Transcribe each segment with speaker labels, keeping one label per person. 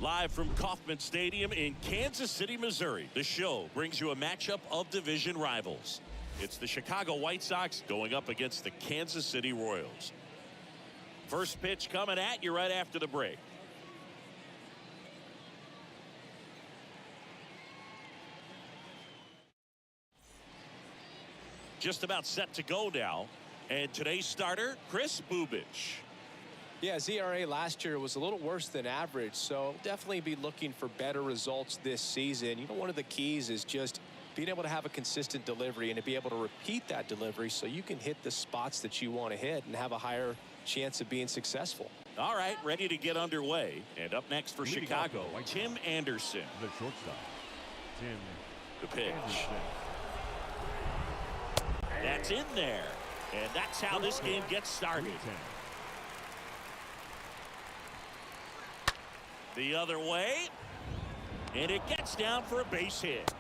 Speaker 1: Live from Kauffman Stadium in Kansas City, Missouri, the show brings you a matchup of division rivals. It's the Chicago White Sox going up against the Kansas City Royals. First pitch coming at you right after the break. Just about set to go now. And today's starter, Kris Bubic.
Speaker 2: Yeah, his ERA last year was a little worse than average, so definitely be looking for better results this season. You know, one of the keys is just being able to have a consistent delivery and to be able to repeat that delivery so you can hit the spots that you want to hit and have a higher chance of being successful.
Speaker 1: All right, ready to get underway. And up next for Chicago, Tim Anderson.
Speaker 3: The shortstop, Tim.
Speaker 1: The pitch.
Speaker 3: Anderson.
Speaker 1: That's in there. And that's how this game gets started. The other way. And it gets down for a base hit.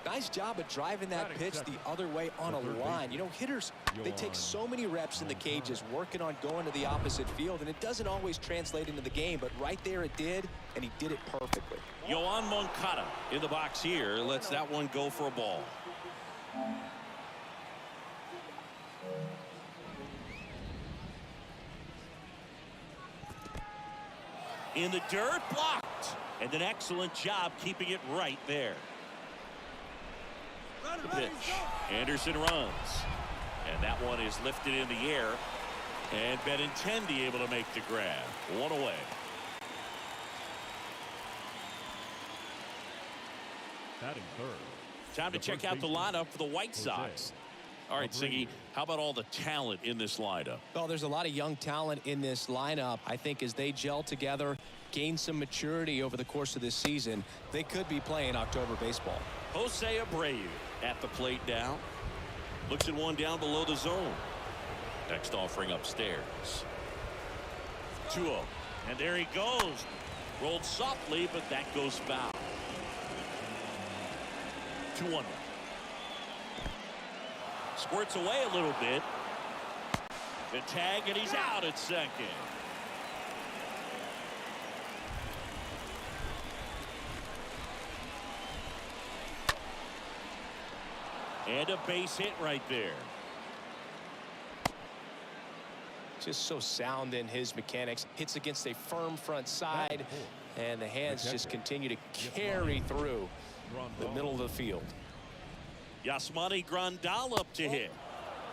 Speaker 2: Nice job of driving that pitch the other way on a line. You know, hitters, they take so many reps in the cages working on going to the opposite field, and it doesn't always translate into the game, but right there it did, and he did it perfectly.
Speaker 1: Yoan Moncada in the box here lets that one go for a ball. In the dirt, blocked, and an excellent job keeping it right there. The pitch. Anderson runs, and that one is lifted in the air, and Benintendi able to make the grab. One away.
Speaker 3: Batting third.
Speaker 1: Time to check out the lineup for the White Sox. All right, Siggy, how about all the talent in this lineup?
Speaker 2: Well, there's a lot of young talent in this lineup. I think as they gel together, gain some maturity over the course of this season, they could be playing October baseball.
Speaker 1: Jose Abreu at the plate now. Looks at one down below the zone. Next offering upstairs. 2-0. And there he goes. Rolled softly, but that goes foul. 2-1. Squirts away a little bit. The tag, and he's out at second. And a base hit right there.
Speaker 2: Just so sound in his mechanics. Hits against a firm front side, and the hands just continue to carry through the middle of the field.
Speaker 1: Yasmani Grandal up to hit.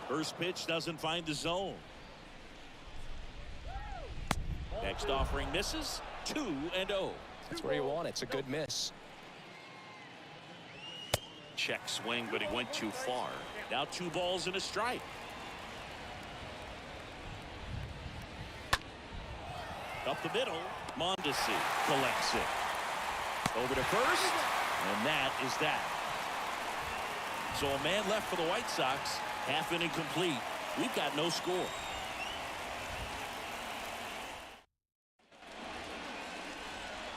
Speaker 1: First pitch doesn't find the zone. Next offering misses. 2-0.
Speaker 2: That's where you want it. It's a good miss.
Speaker 1: Check swing, but he went too far. Now 2 balls and a strike. Up the middle, Mondesi collects it. Over to first, and that is that. So a man left for the White Sox. Half inning complete. We've got no score.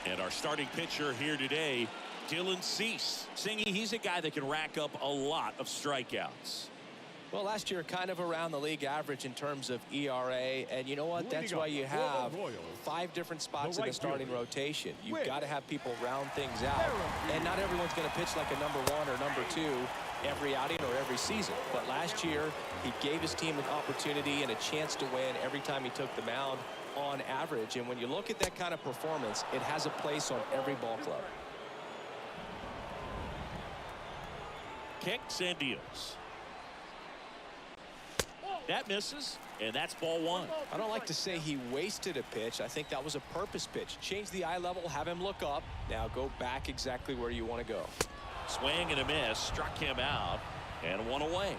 Speaker 1: And our starting pitcher here today, Dylan Cease. Singy, he's a guy that can rack up a lot of strikeouts.
Speaker 2: Well, last year kind of around the league average in terms of ERA, and you know what, that's why you have 5 different spots in the starting rotation. You've got to have people round things out, and not everyone's going to pitch like a number 1 or number 2 every outing or every season. But last year he gave his team an opportunity and a chance to win every time he took the mound on average, and when you look at that kind of performance, it has a place on every ball club.
Speaker 1: Kicks and deals. That misses, and that's ball 1.
Speaker 2: I don't like to say he wasted a pitch. I think that was a purpose pitch. Change the eye level, have him look up. Now go back exactly where you want to go.
Speaker 1: Swing and a miss, struck him out, and 1 away.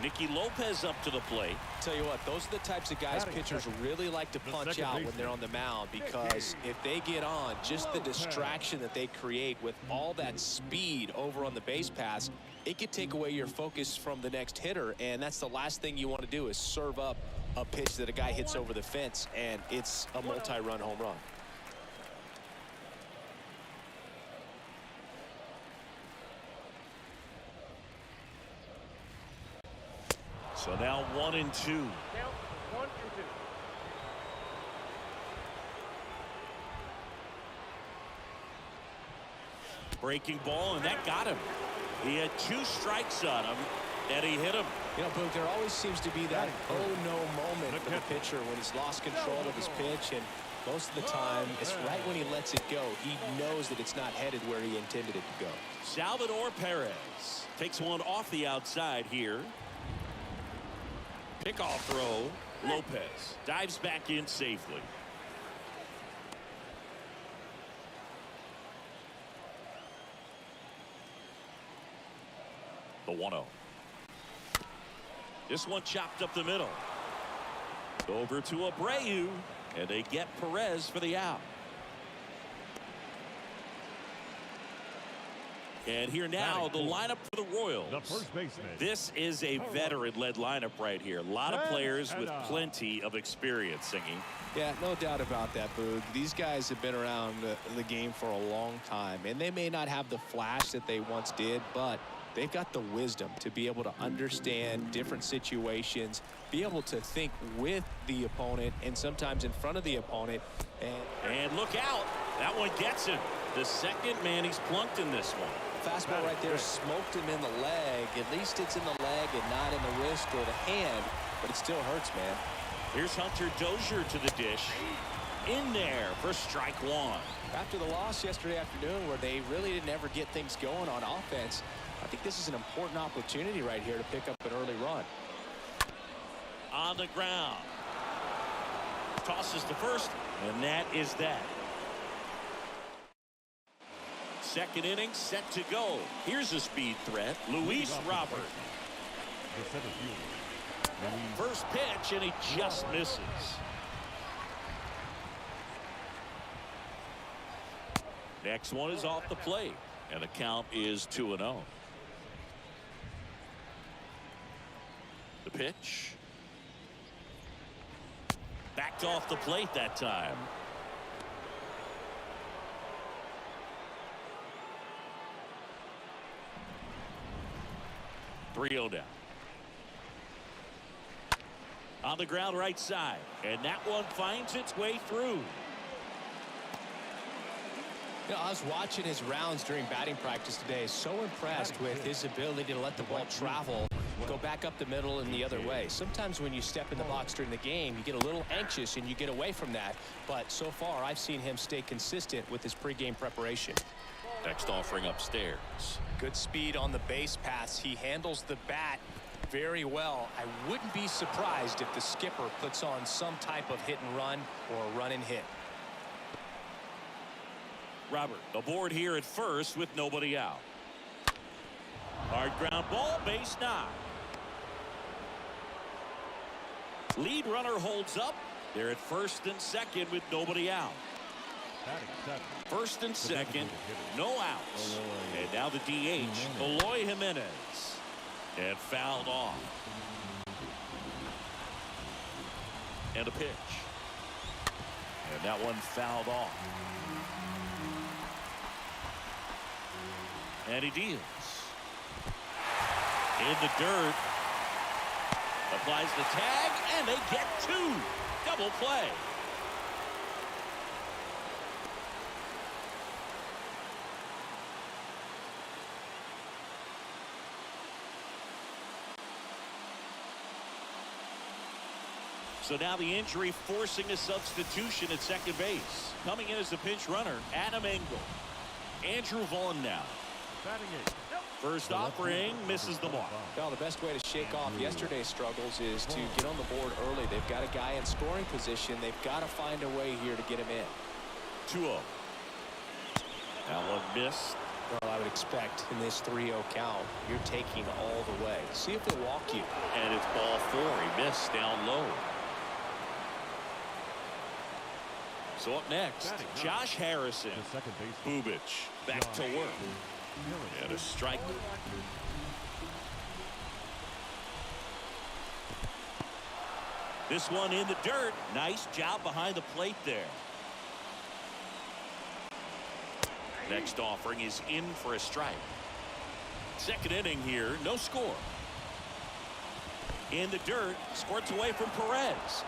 Speaker 1: Nicky Lopez up to the plate.
Speaker 2: Tell you what, those are the types of guys pitchers really like to punch out when they're on the mound, because if they get on, just the distraction that they create with all that speed over on the base pass, it could take away your focus from the next hitter, and that's the last thing you want to do is serve up a pitch that a guy hits over the fence, and it's a multi-run home run.
Speaker 1: So now 1-2. Breaking ball, and that got him. He had 2 strikes on him, and he hit him.
Speaker 2: You know, Boog, there always seems to be that oh-no moment for the pitcher when he's lost control of his pitch, and most of the time, it's right when he lets it go. He knows that it's not headed where he intended it to go.
Speaker 1: Salvador Perez takes one off the outside here. Pickoff throw. Lopez dives back in safely. The 1-0. This one chopped up the middle. Over to Abreu, and they get Perez for the out. And here now, the lineup for the Royals.
Speaker 3: The first baseman.
Speaker 1: This is a veteran-led lineup right here. A lot of players with plenty of experience, Singing.
Speaker 2: Yeah, no doubt about that, Boog. These guys have been around the game for a long time, and they may not have the flash that they once did, but they've got the wisdom to be able to understand different situations, be able to think with the opponent and sometimes in front of the opponent.
Speaker 1: And look out. That one gets him. The second man he's plunked in this one.
Speaker 2: Fastball right there smoked him in the leg. At least it's in the leg and not in the wrist or the hand, but it still hurts, man.
Speaker 1: Here's Hunter Dozier to the dish. In there for strike 1.
Speaker 2: After the loss yesterday afternoon where they really didn't ever get things going on offense, I think this is an important opportunity right here to pick up an early run.
Speaker 1: On the ground. Tosses to first, and that is that. Second inning set to go. Here's a speed threat. Luis Robert. First pitch, and he just misses. Next one is off the plate, and the count is 2-0. The pitch. Backed off the plate that time. .3-0 down. On the ground right side, and that one finds its way through.
Speaker 2: You know, I was watching his rounds during batting practice today. So impressed with his ability to let the ball travel, go back up the middle and the other way. Sometimes when you step in the box during the game, you get a little anxious and you get away from that. But so far, I've seen him stay consistent with his pregame preparation.
Speaker 1: Next offering upstairs.
Speaker 2: Good speed on the base pass. He handles the bat very well. I wouldn't be surprised if the skipper puts on some type of hit and run or a run and hit.
Speaker 1: Robert aboard here at first with nobody out. Hard ground ball, base knock. Lead runner holds up. They're at first and second with nobody out. First and second, no outs. And now the DH, Eloy Jimenez. And fouled off. And a pitch. And that one fouled off. And he deals. In the dirt. Applies the tag, and they get 2. Double play. So now the injury forcing a substitution at second base. Coming in as the pinch runner, Adam Engel. Andrew Vaughn now. First offering misses the mark.
Speaker 2: Well, the best way to shake off yesterday's struggles is to get on the board early. They've got a guy in scoring position. They've got to find a way here to get him in.
Speaker 1: 2-0. That one missed.
Speaker 2: Well, I would expect in this 3-0 count, you're taking all the way. See if they walk you.
Speaker 1: And it's ball 4. He missed down low. So up next, Josh Harrison. Bubic back to work. And a strike. This one in the dirt. Nice job behind the plate there. Next offering is in for a strike. Second inning here, no score. In the dirt, squirts away from Perez.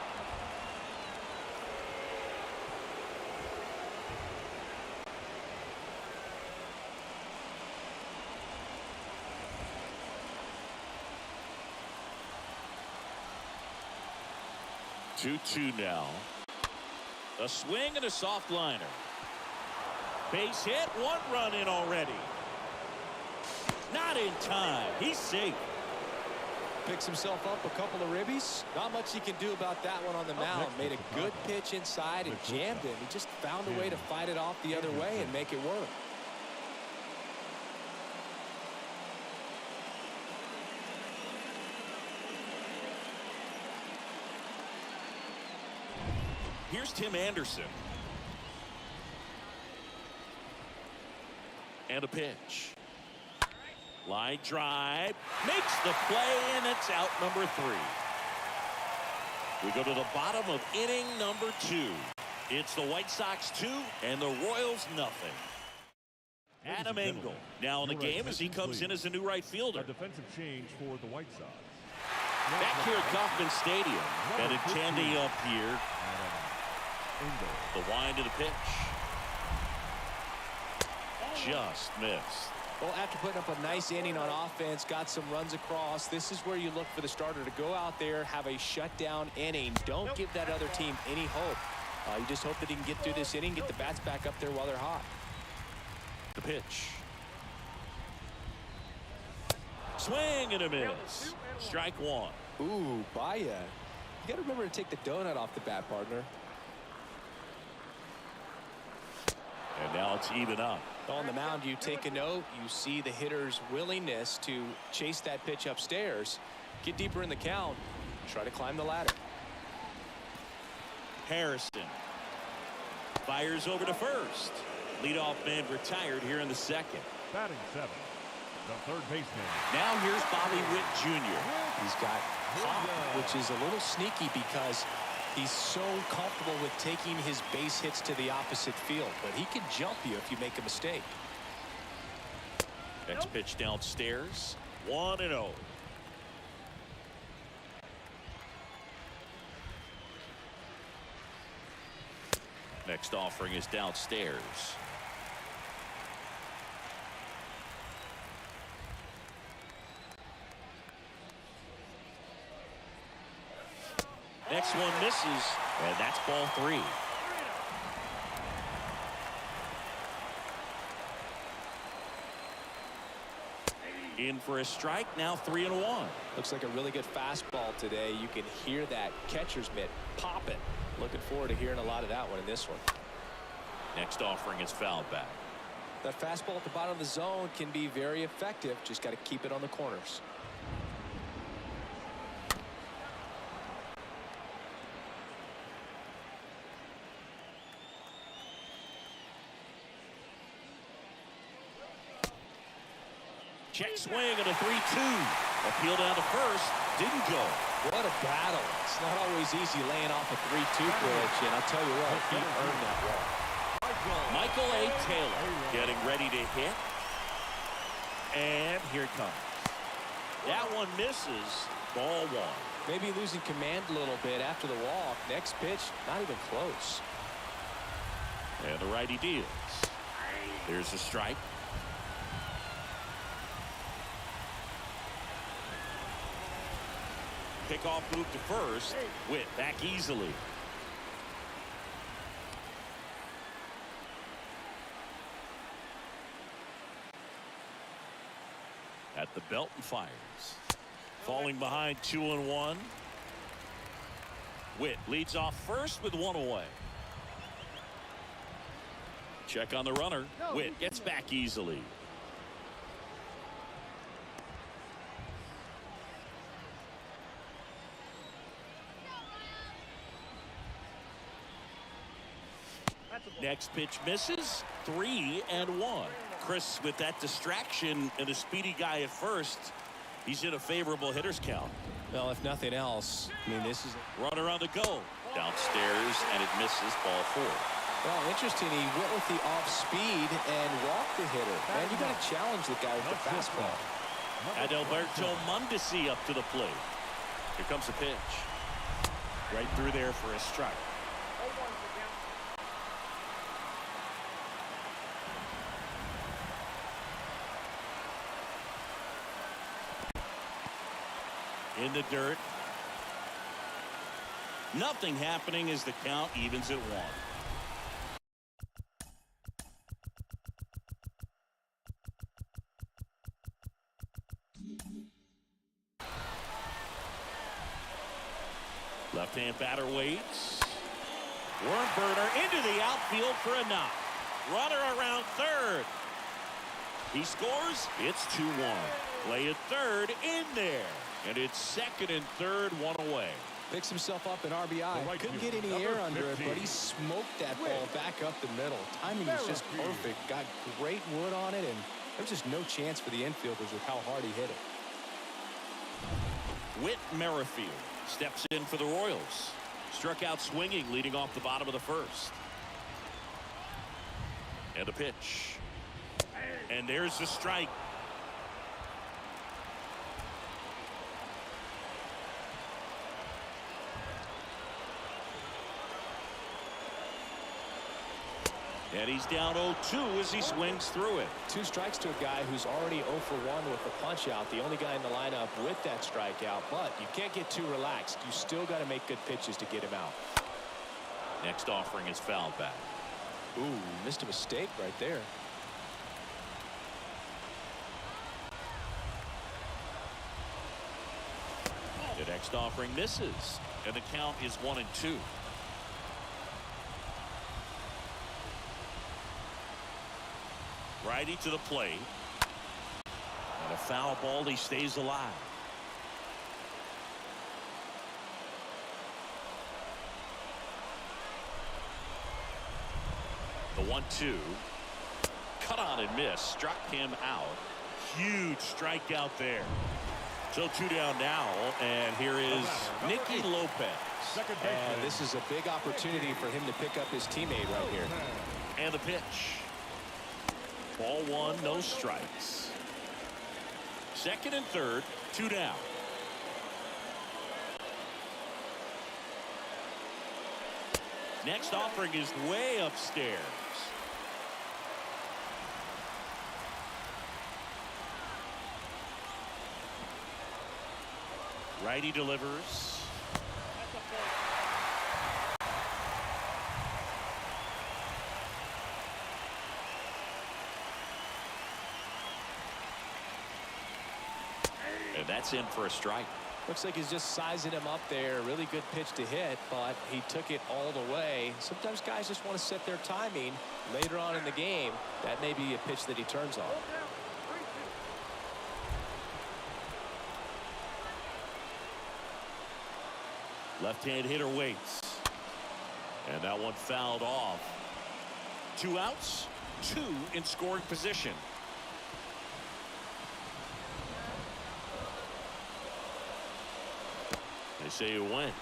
Speaker 1: 2-2 now. A swing and a soft liner. Base hit, 1 run in already. Not in time. He's safe.
Speaker 2: Picks himself up a couple of ribbies. Not much he can do about that one on the mound. Made a good pitch inside and jammed him. He just found a way to fight it off the other way and make it work.
Speaker 1: Here's Tim Anderson. And a pitch. Line drive. Makes the play, and it's out number 3. We go to the bottom of inning number 2. It's the White Sox 2 and the Royals nothing. Adam Engel now in the game as he comes in as a new right fielder.
Speaker 3: A defensive change for the White Sox.
Speaker 1: Back here at Kauffman Stadium. Benintendi up here. The wind of the pitch. Just missed.
Speaker 2: Well, after putting up a nice inning on offense, got some runs across, this is where you look for the starter to go out there, have a shutdown inning. Don't give that other team any hope. You just hope that he can get through this inning, get the bats back up there while they're hot.
Speaker 1: The pitch. Swing and a miss. Strike 1.
Speaker 2: Ooh, Baez. You got to remember to take the donut off the bat, partner.
Speaker 1: And now it's even up.
Speaker 2: On the mound, you take a note. You see the hitter's willingness to chase that pitch upstairs, get deeper in the count, try to climb the ladder.
Speaker 1: Harrison fires over to first. Leadoff man retired here in the second.
Speaker 3: Batting 7th, the third baseman.
Speaker 1: Now here's Bobby Witt Jr.
Speaker 2: He's got pop, which is a little sneaky because he's so comfortable with taking his base hits to the opposite field, but he can jump you if you make a mistake.
Speaker 1: Next pitch downstairs. 1-0. Next offering is downstairs. Next one misses, and that's ball 3. In for a strike, now 3-1.
Speaker 2: Looks like a really good fastball today. You can hear that catcher's mitt popping. Looking forward to hearing a lot of that one in this one.
Speaker 1: Next offering is fouled back.
Speaker 2: That fastball at the bottom of the zone can be very effective. Just got to keep it on the corners.
Speaker 1: Check swing and a 3-2. Appeal down to first. Didn't go.
Speaker 2: What a battle. It's not always easy laying off a 3-2 pitch, and I'll tell you what, he earned that one.
Speaker 1: Michael A. Taylor getting ready to hit. And here it comes. That one misses. Ball 1.
Speaker 2: Maybe losing command a little bit after the walk. Next pitch, not even close.
Speaker 1: And the righty deals. There's a strike. Pickoff move to first. Witt back easily. At the belt and fires. Falling behind 2-1. Witt leads off first with 1 away. Check on the runner. Witt gets back easily. Next pitch misses. 3-1. Chris, with that distraction and a speedy guy at first, he's in a favorable hitter's count.
Speaker 2: Well, if nothing else, I mean, this is
Speaker 1: runner on the go. Downstairs, and it misses. Ball 4.
Speaker 2: Well, interesting. He went with the off speed and walked the hitter. Man, you got to challenge the guy with the fastball.
Speaker 1: Adalberto Mondesi up to the plate. Here comes the pitch. Right through there for a strike. In the dirt. Nothing happening as the count evens at 1. Left-hand batter waits. Worm burner into the outfield for a knock. Runner around third. He scores. It's 2-1. Play at third in there. And it's second and third, 1 away.
Speaker 2: Picks himself up an RBI.
Speaker 3: Right
Speaker 2: Couldn't
Speaker 3: field,
Speaker 2: get any
Speaker 3: number
Speaker 2: air under
Speaker 3: 15.
Speaker 2: it, but he smoked that ball back up the middle. Timing was just perfect. Got great wood on it, and there's just no chance for the infielders with how hard he hit it.
Speaker 1: Whit Merrifield steps in for the Royals. Struck out swinging, leading off the bottom of the first. And a pitch. And there's the strike. And he's down 0-2 as he swings through it.
Speaker 2: 2 strikes to a guy who's already 0 for 1 with the punch out. The only guy in the lineup with that strikeout. But you can't get too relaxed. You still got to make good pitches to get him out.
Speaker 1: Next offering is fouled back.
Speaker 2: Ooh, missed a mistake right there.
Speaker 1: The next offering misses. And the count is 1-2. Righty to the plate. And a foul ball. He stays alive. The 1-2. Cut on and miss. Struck him out. Huge strikeout there. So 2 down now. And here is Nicky Lopez.
Speaker 2: And this is a big opportunity for him to pick up his teammate right here.
Speaker 1: And the pitch. Ball 1, no strikes. Second and third, 2 down. Next offering is way upstairs. Righty delivers. And that's in for a strike.
Speaker 2: Looks like he's just sizing him up there. Really good pitch to hit, but he took it all the way. Sometimes guys just want to set their timing later on in the game. That may be a pitch that he turns on.
Speaker 1: Left-hand hitter waits. And that one fouled off. 2 outs, 2 in scoring position. They say it went.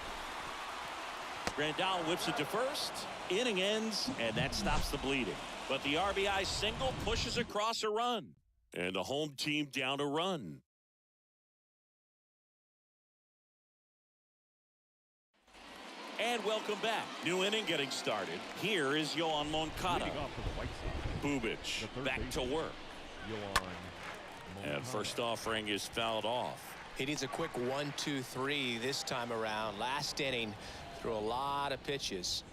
Speaker 1: Grandal whips it to first. Inning ends, and that stops the bleeding. But the RBI single pushes across a run. And the home team down a run. And welcome back. New inning getting started. Here is Yoan Moncada. Bubic back to work. And first offering is fouled off.
Speaker 2: He needs a quick 1-2-3 this time around. Last inning, threw a lot of pitches.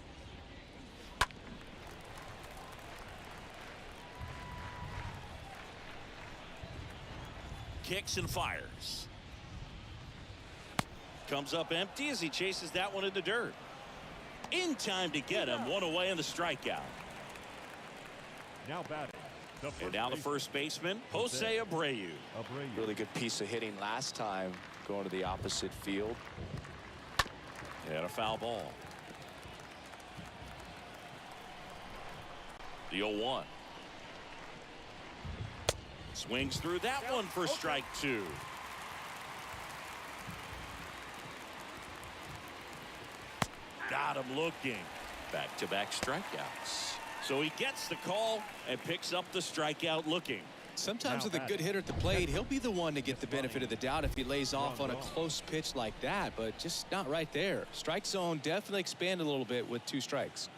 Speaker 1: Kicks and fires. Comes up empty as he chases that one in the dirt. In time to get him. 1 away in the strikeout.
Speaker 3: Now batting.
Speaker 1: And now the first baseman, Jose Abreu.
Speaker 2: Really good piece of hitting last time, going to the opposite field.
Speaker 1: And a foul ball. The 0-1. Swings through that one for strike 2. Got him looking. Back-to-back strikeouts. So he gets the call and picks up the strikeout looking.
Speaker 2: Sometimes with a good hitter at the plate, he'll be the one to get the benefit of the doubt if he lays off on a close pitch like that, but just not right there. Strike zone definitely expanded a little bit with 2 strikes.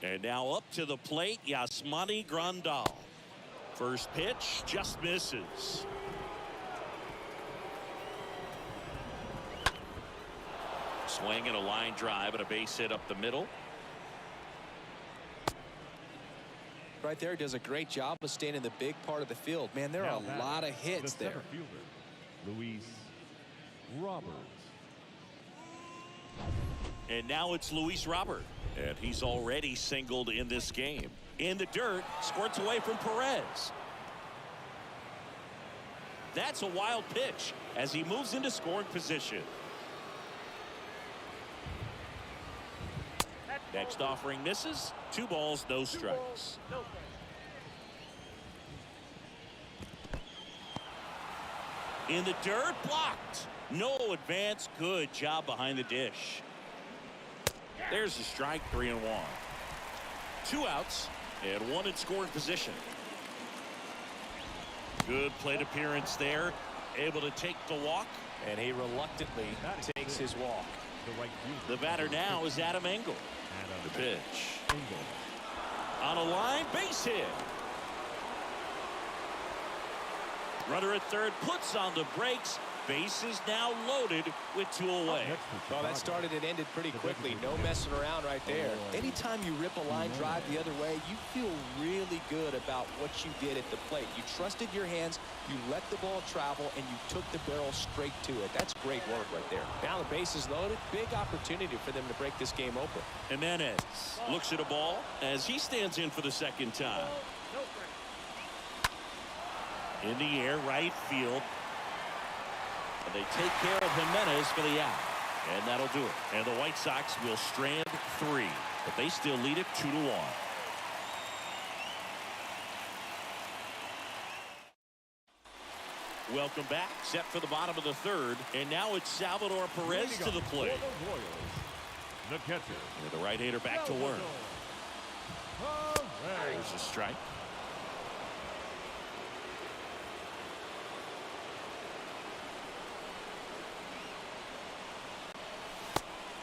Speaker 1: And now up to the plate, Yasmani Grandal. First pitch just misses. Swing and a line drive and a base hit up the middle.
Speaker 2: Right there, does a great job of staying in the big part of the field. Man, there are a lot of hits there.
Speaker 3: Luis Robert.
Speaker 1: And now it's Luis Robert. And he's already singled in this game. In the dirt, squirts away from Perez. That's a wild pitch as he moves into scoring position. Next offering misses. 2 balls, no strikes. In the dirt, blocked. No advance. Good job behind the dish. There's the strike, 3-1. 2 outs and 1 in scoring position. Good plate appearance there. Able to take the walk.
Speaker 2: And he reluctantly takes his walk.
Speaker 1: The batter now is Adam Engel. The pitch. On a line, base hit. Runner at third puts on the brakes. Bases now loaded with 2 away.
Speaker 2: Well, that started and ended pretty quickly. No messing around right there. Anytime you rip a line drive the other way, you feel really good about what you did at the plate. You trusted your hands, you let the ball travel, and you took the barrel straight to it. That's great work right there. Now the bases loaded. Big opportunity for them to break this game open.
Speaker 1: Jimenez looks at a ball as he stands in for the second time. In the air, right field. And they take care of Jimenez for the out. And that'll do it. And the White Sox will strand 3. But they still lead it 2-1. Welcome back. Set for the bottom of the third. And now it's Salvador Perez to the plate.
Speaker 3: The catcher.
Speaker 1: And the right-hander back to work. There's a strike.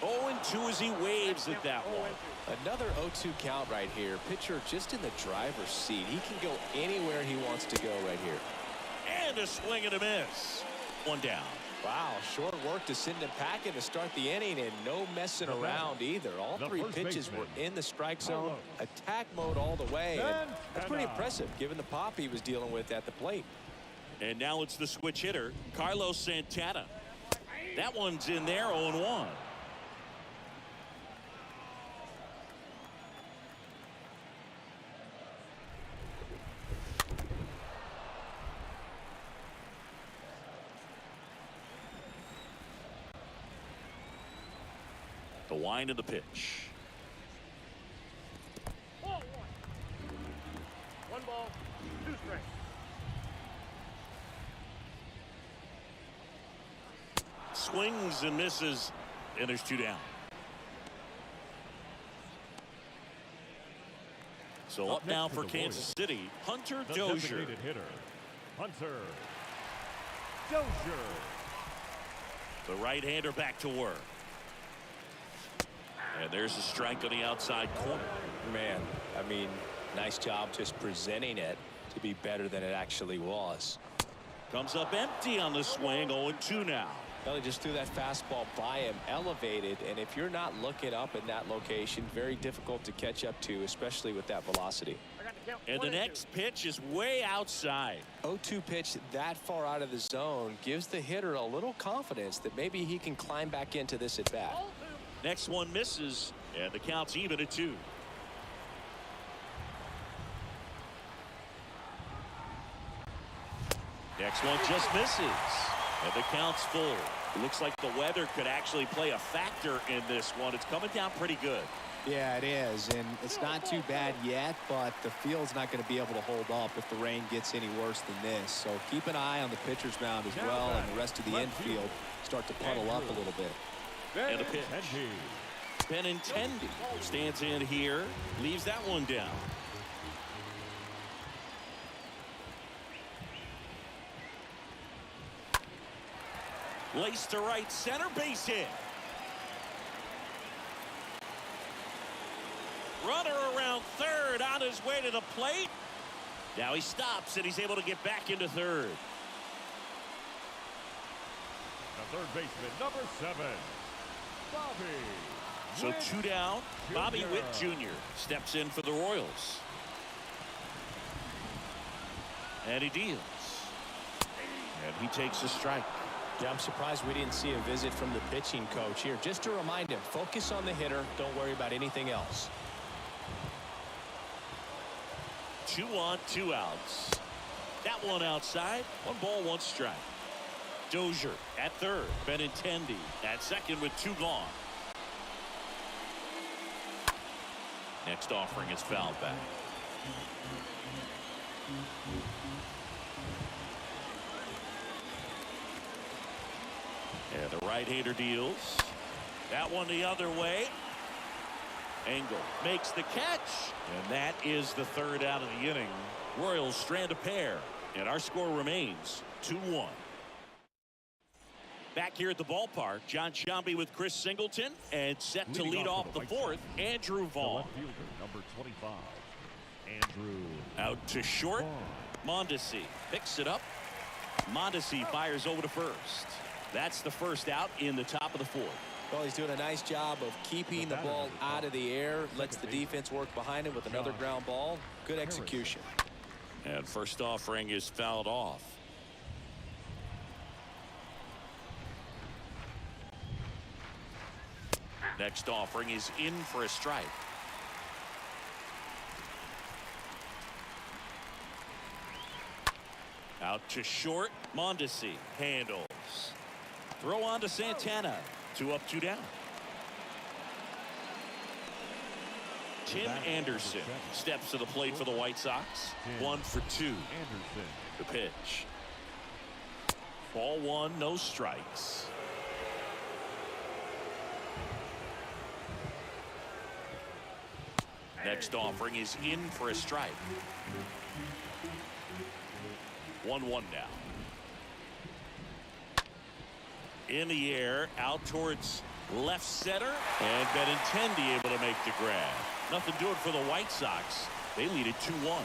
Speaker 1: 0-2 as he waves at that one.
Speaker 2: Another 0-2 count right here. Pitcher just in the driver's seat. He can go anywhere he wants to go right here.
Speaker 1: And a swing and a miss. 1 down.
Speaker 2: Wow, short work to send him packing to start the inning, and no messing around either. All 3 pitches were in the strike zone. Attack mode all the way. And that's pretty impressive given the pop he was dealing with at the plate.
Speaker 1: And now it's the switch hitter, Carlos Santana. That one's in there, 0-1. The wind of the pitch.
Speaker 4: 1 ball, 2 strikes.
Speaker 1: Swings and misses, and there's 2 down. So up now for Kansas City, Hunter Dozier.
Speaker 3: Hitter, Hunter Dozier.
Speaker 1: The right-hander back to work. And there's a strike on the outside corner.
Speaker 2: Man, I mean, nice job just presenting it to be better than it actually was.
Speaker 1: Comes up empty on the swing, 0-2 now.
Speaker 2: Well, he just threw that fastball by him, elevated, and if you're not looking up in that location, very difficult to catch up to, especially with that velocity.
Speaker 1: And the next pitch is way outside.
Speaker 2: 0-2 pitch that far out of the zone gives the hitter a little confidence that maybe he can climb back into this at bat.
Speaker 1: Next one misses, and the count's even at 2. Next one just misses, and the count's full. It looks like the weather could actually play a factor in this one. It's coming down pretty good.
Speaker 5: Yeah, it is, and it's not too bad yet, but the field's not going to be able to hold up if the rain gets any worse than this. So keep an eye on the pitcher's mound as well, and the rest of the infield start to puddle up a little bit.
Speaker 1: And the pitch. Benintendi stands in here, leaves that one down. Laced to right center, base hit. Runner around third on his way to the plate. Now he stops, and he's able to get back into third.
Speaker 3: The third baseman, number 7, Bobby.
Speaker 1: So
Speaker 3: Witt
Speaker 1: 2 down. Bobby
Speaker 3: Jr.
Speaker 1: Witt Jr. steps in for the Royals. And he deals. And he takes a strike.
Speaker 2: Yeah, I'm surprised we didn't see a visit from the pitching coach here. Just to remind him, focus on the hitter. Don't worry about anything else.
Speaker 1: 2 on, 2 outs. That one outside. 1 ball, 1 strike. Dozier at third. Benintendi at second with 2 gone. Next offering is fouled back. And the right-hander deals. That one the other way. Engel makes the catch. And that is the 3rd out of the inning. Royals strand a pair. And our score remains 2-1. Back here at the ballpark, John Sciambi with Chris Singleton. And set to lead off the 4th, Andrew Vaughn.
Speaker 3: Left fielder, number 25, Andrew.
Speaker 1: Out to short. Mondesi picks it up. Mondesi fires over to first. That's the 1st out in the top of the 4th.
Speaker 2: Well, he's doing a nice job of keeping the ball out of the air. Lets the defense work behind him with another ground ball. Good execution.
Speaker 1: And first offering is fouled off. Next offering is in for a strike. Out to short. Mondesi handles. Throw on to Santana. 2 up, 2 down. Tim Anderson steps to the plate for the White Sox. 1 for 2.
Speaker 3: Anderson.
Speaker 1: The pitch. Ball 1, no strikes. Next offering is in for a strike. 1-1 now. In the air, out towards left center, and Benintendi able to make the grab. Nothing doing for the White Sox. They lead it 2-1.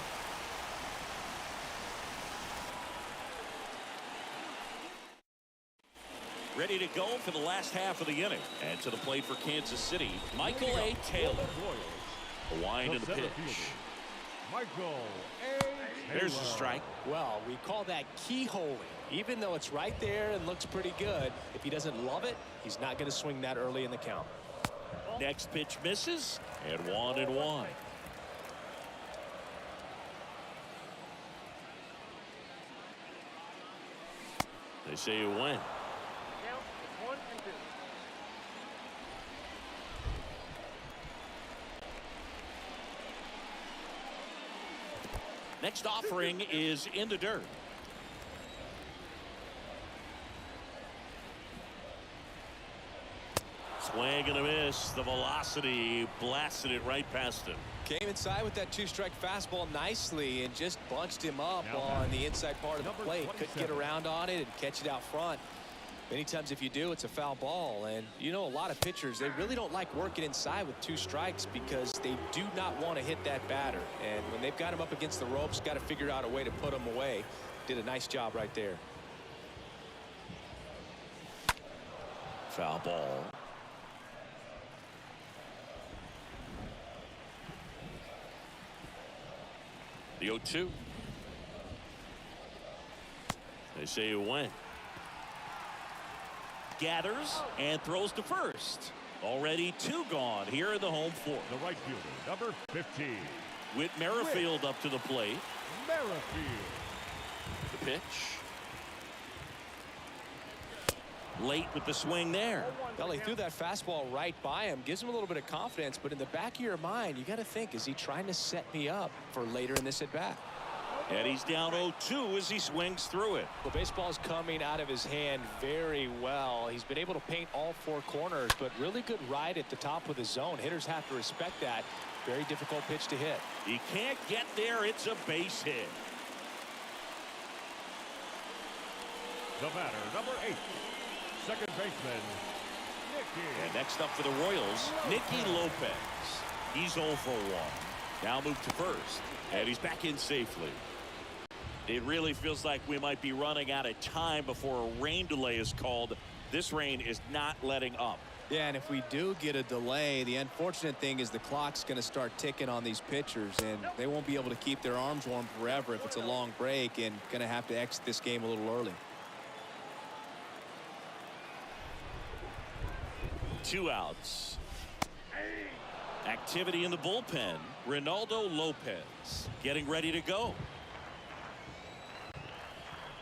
Speaker 1: Ready to go for the last half of the inning. And to the plate for Kansas City, Michael A. Taylor. A wind in the pitch.
Speaker 3: Michael A. Taylor.
Speaker 1: There's the strike.
Speaker 2: Well, we call that keyholing. Even though it's right there and looks pretty good, if he doesn't love it, he's not going to swing that early in the count.
Speaker 1: Next pitch misses, and 1-1. They say you win. Next offering is in the dirt. Swing and a miss. The velocity blasted it right past him.
Speaker 2: Came inside with that 2-strike fastball nicely and just bunched him up on the inside part of the plate. Couldn't get around on it and catch it out front. Many times if you do, it's a foul ball. And you know, a lot of pitchers, they really don't like working inside with 2 strikes because they do not want to hit that batter. And when they've got him up against the ropes, got to figure out a way to put him away. Did a nice job right there.
Speaker 1: Foul ball. The 0-2. They say you win. Gathers and throws to first. Already 2 gone here in the home 4th.
Speaker 3: The right fielder, number 15.
Speaker 1: Whit Merrifield up to the plate.
Speaker 3: Merrifield.
Speaker 1: The pitch. Late with the swing there.
Speaker 2: Well, he threw that fastball right by him. Gives him a little bit of confidence, but in the back of your mind, you got to think, is he trying to set me up for later in this at-bat?
Speaker 1: And he's down 0-2 as he swings through it.
Speaker 2: The baseball's coming out of his hand very well. He's been able to paint all 4 corners, but really good ride at the top of the zone. Hitters have to respect that. Very difficult pitch to hit.
Speaker 1: He can't get there. It's a base hit.
Speaker 3: The batter, number 8. Second baseman, Nicky.
Speaker 1: And next up for the Royals, Nicky Lopez. He's 0 for 1. Now moved to first, and he's back in safely. It really feels like we might be running out of time before a rain delay is called. This rain is not letting up.
Speaker 5: Yeah, and if we do get a delay, the unfortunate thing is the clock's going to start ticking on these pitchers, and they won't be able to keep their arms warm forever if it's a long break, and going to have to exit this game a little early.
Speaker 1: 2 outs. Activity in the bullpen. Reynaldo Lopez getting ready to go.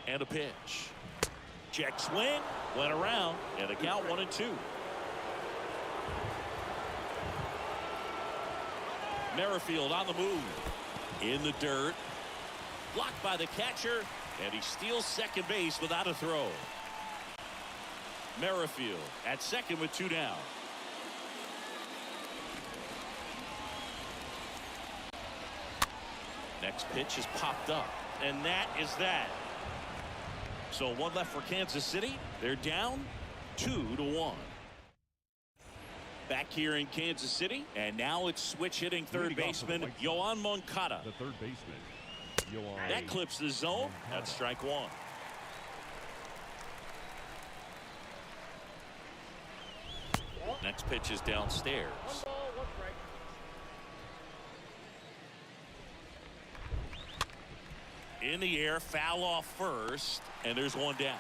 Speaker 1: And a pitch. Check swing. Went around. And a count 1-2. Merrifield on the move. In the dirt. Blocked by the catcher. And he steals second base without a throw. Merrifield at second with 2 down. Next pitch is popped up. And that is that. So 1 left for Kansas City. They're down 2-1. Back here in Kansas City. And now it's switch hitting third baseman Yoan Moncada.
Speaker 3: The third baseman, Yoan.
Speaker 1: That clips the zone. That's strike 1. Next pitch is downstairs. In the air, foul off first, and there's 1 down.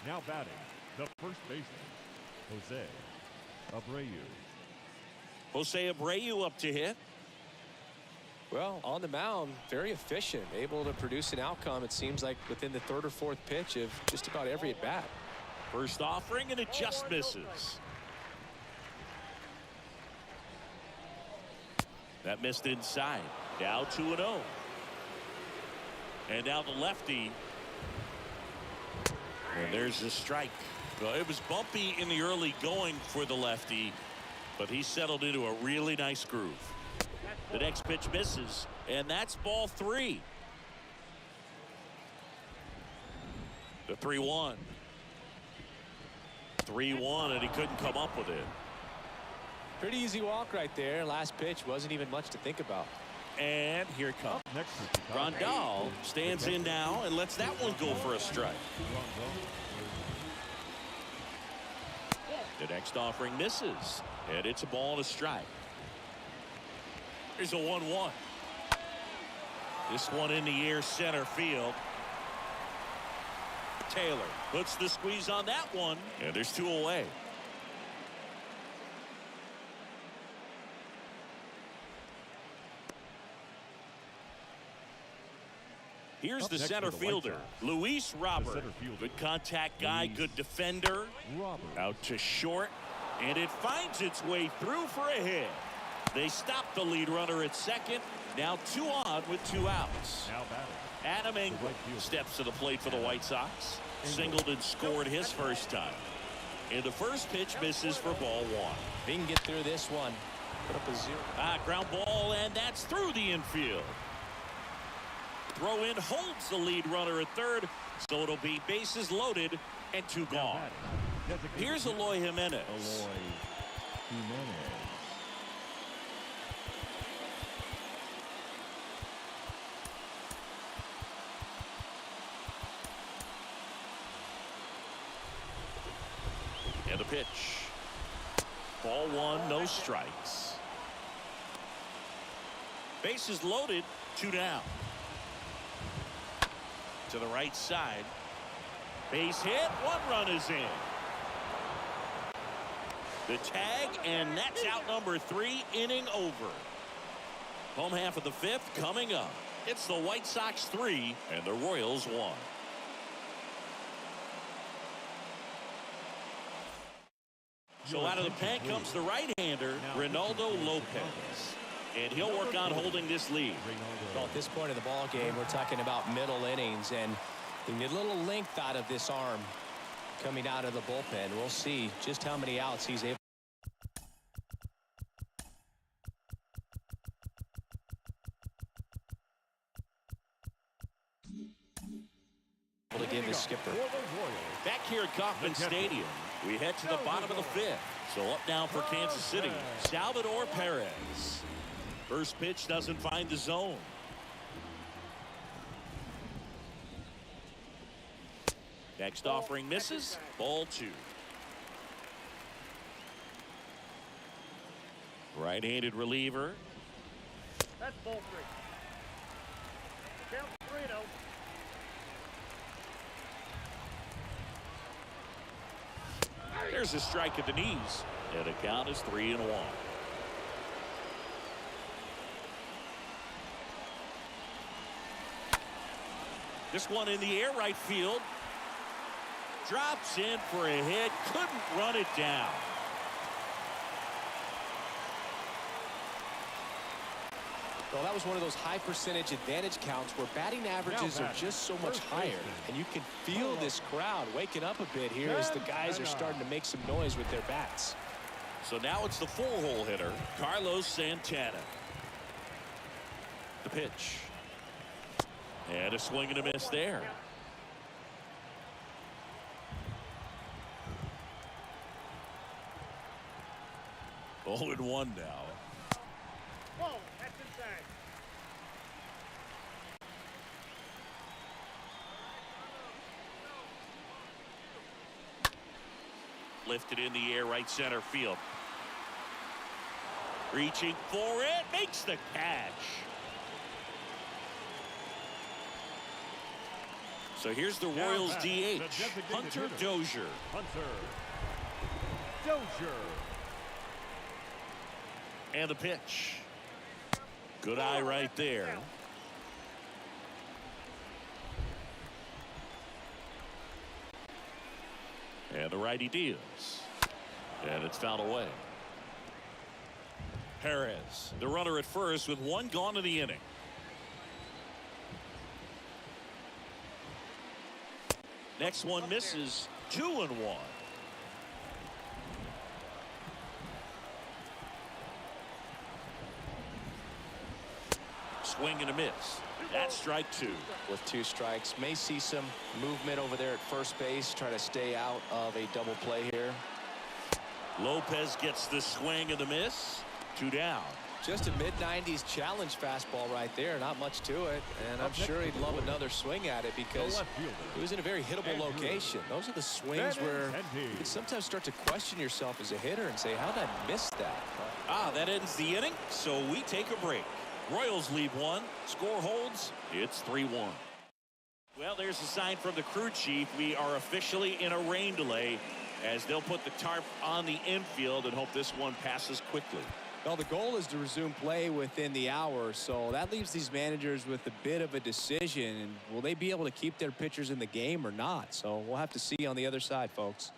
Speaker 3: Now batting, the first baseman, Jose Abreu.
Speaker 1: Jose Abreu up to hit.
Speaker 2: Well, on the mound, very efficient, able to produce an outcome, it seems like, within the 3rd or 4th pitch of just about every at bat.
Speaker 1: First offering, and it just misses. That missed inside. Now 2-0. And now the lefty. And there's the strike. Well, it was bumpy in the early going for the lefty, but he settled into a really nice groove. The next pitch misses, and that's ball 3. The 3-1. 3-1, and he couldn't come up with it.
Speaker 2: Pretty easy walk right there. Last pitch wasn't even much to think about.
Speaker 1: And here it comes.
Speaker 3: Next,
Speaker 1: Grandal stands in now and lets that one go for a strike. The next offering misses, and it's a ball and a strike. Here's a 1-1. This one in the air, center field. Taylor puts the squeeze on that one, and there's 2 away. Here's the center fielder, Luis Robert. Good contact guy, good defender. Out to short, and it finds its way through for a hit. They stop the lead runner at second. Now 2 on with 2 outs. Adam Engel steps to the plate for the White Sox. Singled and scored his first time. And the first pitch misses for ball 1.
Speaker 2: If he can get through this one, put up a 0.
Speaker 1: Ground ball, and that's through the infield. Throw in holds the lead runner at third, so it'll be bases loaded and 2 gone. Here's Eloy Jimenez. And a pitch. Ball 1, no strikes. Bases loaded, 2 down. To the right side. Base hit, 1 run is in. The tag, and that's out number 3, inning over. Home half of the 5th coming up. It's the White Sox 3 and the Royals 1. So out of the pen comes the right-hander, Reynaldo Lopez. And he'll work on holding this lead.
Speaker 2: Well, at this point of the ball game, we're talking about middle innings, and you get a little length out of this arm coming out of the bullpen. We'll see just how many outs he's able to give his skipper.
Speaker 1: Back here at Kauffman Stadium, we head to the bottom of the 5th. So up now for Kansas City, Salvador Perez. First pitch doesn't find the zone. Next offering misses. Ball 2. Right-handed reliever.
Speaker 4: That's ball 3. Count 3-0.
Speaker 1: There's a strike at the knees. And the count is 3-1. This one in the air, right field. Drops in for a hit. Couldn't run it down.
Speaker 2: Well, that was one of those high percentage advantage counts where batting averages are just so much higher. And you can feel this crowd waking up a bit here as the guys are starting to make some noise with their bats.
Speaker 1: So now it's the 4-hole hitter, Carlos Santana. The pitch. And a swing and a miss there. Oh, and 1 now.
Speaker 4: Whoa, that's inside.
Speaker 1: Lifted in the air, right center field. Reaching for it, makes the catch. So here's the Royals DH, Hunter Dozier.
Speaker 3: Hunter Dozier.
Speaker 1: And the pitch. Good eye right there. And the righty deals. And it's fouled away. Perez, the runner at first with 1 gone in the inning. Next one misses. 2-1. Swing and a miss. That's strike 2.
Speaker 2: With 2 strikes, may see some movement over there at first base. Try to stay out of a double play here.
Speaker 1: Lopez gets the swing and the miss. 2 down.
Speaker 2: Just a mid-90s challenge fastball right there. Not much to it. And I'm sure he'd love another swing at it because it was in a very hittable location. Those are the swings where you can sometimes start to question yourself as a hitter and say, how did I miss that?
Speaker 1: That ends the inning, so we take a break. Royals lead 1. Score holds. It's 3-1. Well, there's a sign from the crew chief. We are officially in a rain delay as they'll put the tarp on the infield and hope this one passes quickly.
Speaker 5: Well, the goal is to resume play within the hour, so that leaves these managers with a bit of a decision. And will they be able to keep their pitchers in the game or not? So we'll have to see on the other side, folks.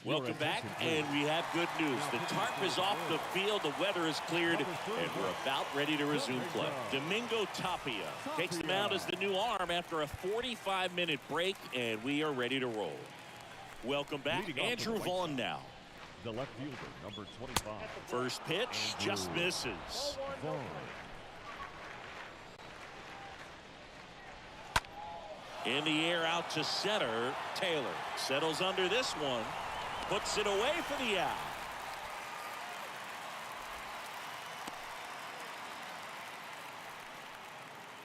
Speaker 1: Welcome back, and we have good news. The tarp is off the field, the weather is cleared, and we're about ready to resume play. Domingo Tapia takes the mound as the new arm after a 45-minute break, and we are ready to roll. Welcome back,
Speaker 3: Leading off
Speaker 1: Andrew
Speaker 3: for the
Speaker 1: Vaughn
Speaker 3: White
Speaker 1: now.
Speaker 3: The left fielder, number 25.
Speaker 1: First pitch, just misses.
Speaker 3: Vaughn.
Speaker 1: In the air out to center. Taylor settles under this one. Puts it away for the out.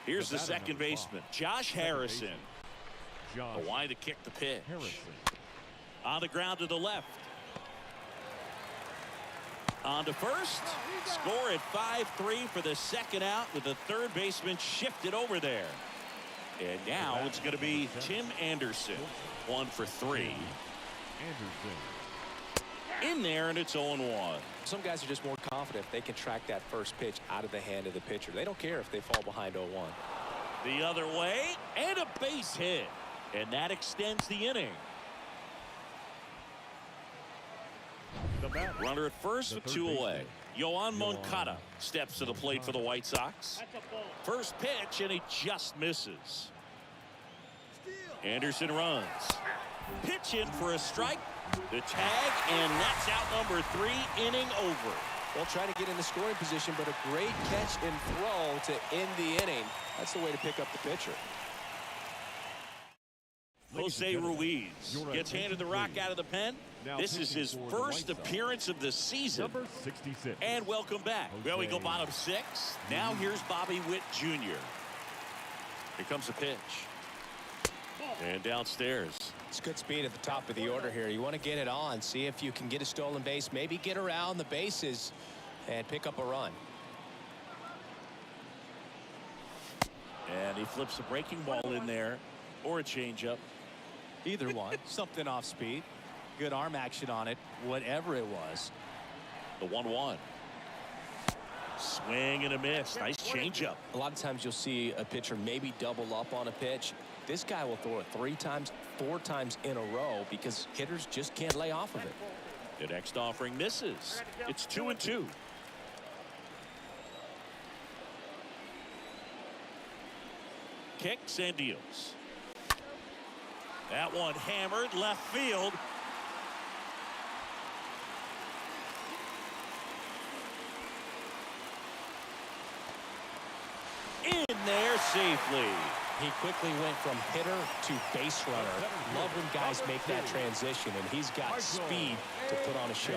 Speaker 1: Here's the second baseman, Josh Harrison.
Speaker 3: Josh
Speaker 1: The wide to kick the pitch.
Speaker 3: Harrison.
Speaker 1: On the ground to the left. On to first. Score at 5-3 for the second out with the third baseman shifted over there. And now it's going to be Tim Anderson. 1 for 3.
Speaker 3: Anderson.
Speaker 1: In there, and it's 0-1.
Speaker 2: Some guys are just more confident they can track that first pitch out of the hand of the pitcher. They don't care if they fall behind 0-1.
Speaker 1: The other way, and a base hit. And that extends the inning.
Speaker 3: The batter.
Speaker 1: Runner at first
Speaker 3: The
Speaker 1: with
Speaker 3: third
Speaker 1: 2
Speaker 3: baseman,
Speaker 1: away. Yoan
Speaker 3: Yoan
Speaker 1: Moncada steps to the plate for the White Sox.
Speaker 4: That's a ball.
Speaker 1: First pitch, and he just misses. Anderson runs. Pitch in for a strike. The tag, and that's out number 3, inning over.
Speaker 2: Well, trying to get in the scoring position, but a great catch and throw to end the inning. That's the way to pick up the pitcher.
Speaker 1: Jose Ruiz gets handed the rock out of the pen. This is his first appearance of the season.
Speaker 3: Number 66.
Speaker 1: And welcome back. Well, we go bottom 6. Now here's Bobby Witt Jr. Here comes the pitch. And downstairs.
Speaker 2: It's good speed at the top of the order here. You want to get it on, see if you can get a stolen base, maybe get around the bases and pick up a run.
Speaker 1: And he flips a breaking ball in there, or a changeup.
Speaker 5: Either one. Something off speed. Good arm action on it, whatever it was.
Speaker 1: The 1-1. Swing and a miss. Nice changeup.
Speaker 2: A lot of times you'll see a pitcher maybe double up on a pitch. This guy will throw it 3 times, 4 times in a row because hitters just can't lay off of it.
Speaker 1: The next offering misses. It's 2-2. Kicks and deals. That one hammered left field. In there safely.
Speaker 2: He quickly went from hitter to base runner. Love when guys make that transition, and he's got speed to put on a show.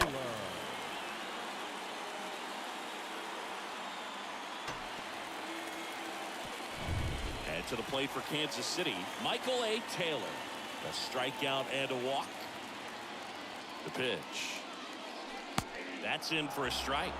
Speaker 1: And to the plate for Kansas City, Michael A. Taylor. A strikeout and a walk. The pitch. That's in for a strike.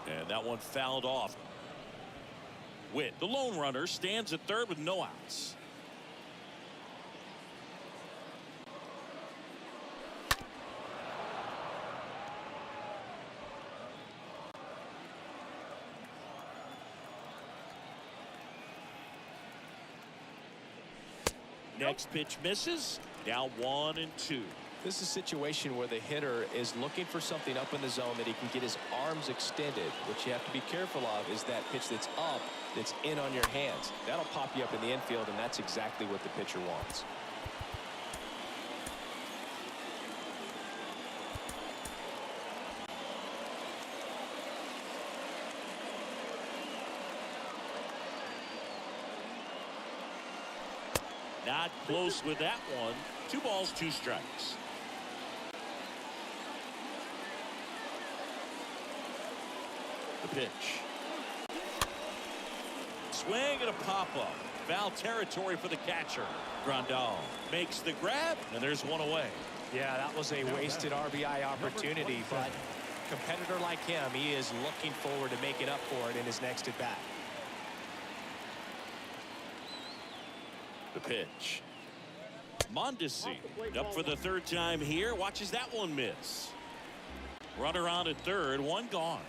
Speaker 1: And that one fouled off. Witt, the lone runner, stands at third with no outs. Next pitch misses. Now 1-2.
Speaker 2: This is a situation where the hitter is looking for something up in the zone that he can get his arms extended. What you have to be careful of is that pitch that's up, that's in on your hands. That'll pop you up in the infield, and that's exactly what the pitcher wants.
Speaker 1: Not close with that one. 2 balls, 2 strikes. The pitch. Swing and a pop-up. Foul territory for the catcher. Grandal makes the grab, and there's one away.
Speaker 2: Yeah, that was a wasted RBI opportunity, but a competitor like him, he is looking forward to making up for it in his next at-bat.
Speaker 1: The pitch. Mondesi up for the 3rd time here. Watches that one miss. Runner on at third, 1 gone.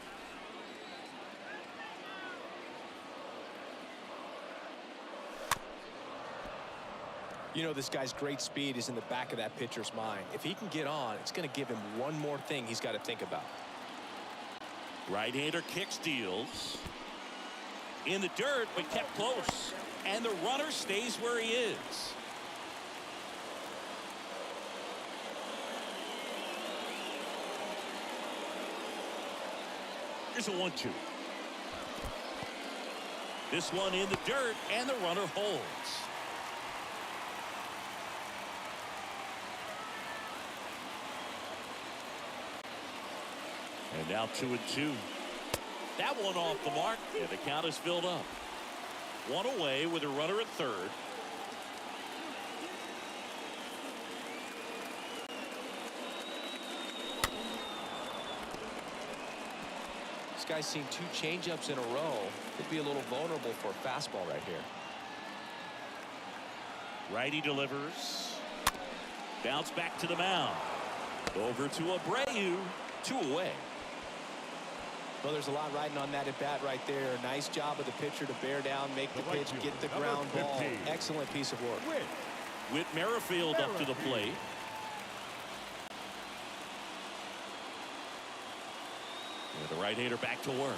Speaker 2: You know, this guy's great speed is in the back of that pitcher's mind. If he can get on, it's going to give him one more thing he's got to think about.
Speaker 1: Right-hander kick steals. In the dirt, but kept close. And the runner stays where he is. Here's a 1-2. This one in the dirt, and the runner holds. And now 2-2. That one off the mark, and the count is filled up. One away with a runner at third.
Speaker 2: This guy's seen 2 changeups in a row. Could be a little vulnerable for a fastball right here.
Speaker 1: Righty delivers. Bounce back to the mound. Over to Abreu. 2 away.
Speaker 2: Well, there's a lot riding on that at bat right there. Nice job of the pitcher to bear down, make the pitch, get the ground ball. Excellent piece of work.
Speaker 1: Whit Merrifield up to the plate. And the right-hander back to work.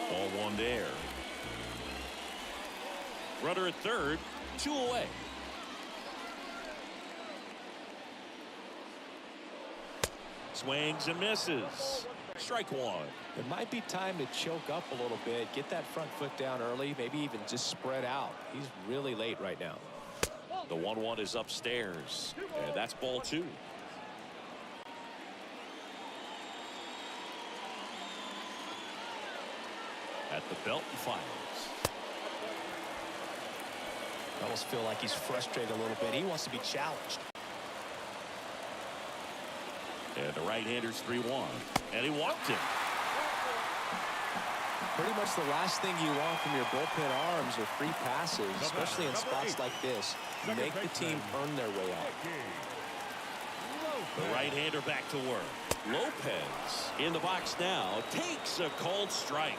Speaker 1: Ball 1 there. Runner at third. 2 away. Swings and misses. Strike 1.
Speaker 2: It might be time to choke up a little bit, get that front foot down early, maybe even just spread out. He's really late right now.
Speaker 1: The 1-1 is upstairs, and that's ball 2. At the belt and fires.
Speaker 2: I almost feel like he's frustrated a little bit. He wants to be challenged.
Speaker 1: And the right-hander's 3-1. And he walked him.
Speaker 2: Pretty much the last thing you want from your bullpen arms are free passes, especially in spots like this. Make the team earn their way out.
Speaker 1: The right-hander back to work. Lopez in the box now takes a called strike.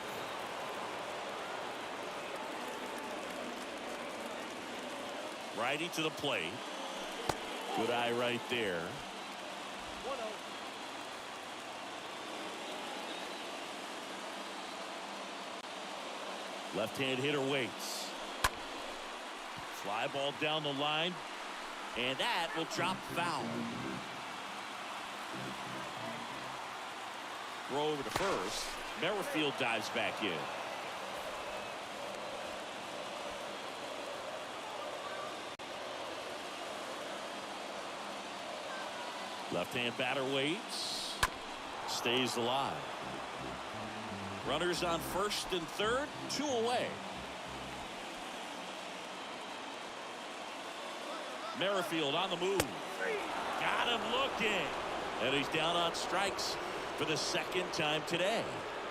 Speaker 1: Righty to the plate. Good eye right there. Left-hand hitter waits. Fly ball down the line. And that will drop foul. Throw over to first. Merrifield dives back in. Left-hand batter waits. Stays alive. Runners on first and third. 2 away. Merrifield on the move. Got him looking. And he's down on strikes for the 2nd time today.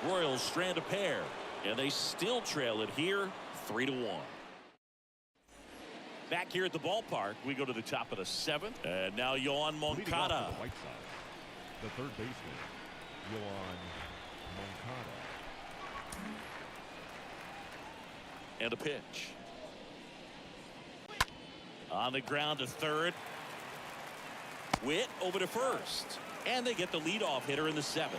Speaker 1: Royals strand a pair. And they still trail it here 3-1. Back here at the ballpark, we go to the top of the 7th. And now Yoan Moncada.
Speaker 3: The White Sox, the third baseman, Yoan Moncada.
Speaker 1: And a pitch. On the ground to third. Whit over to first. And they get the leadoff hitter in the 7th.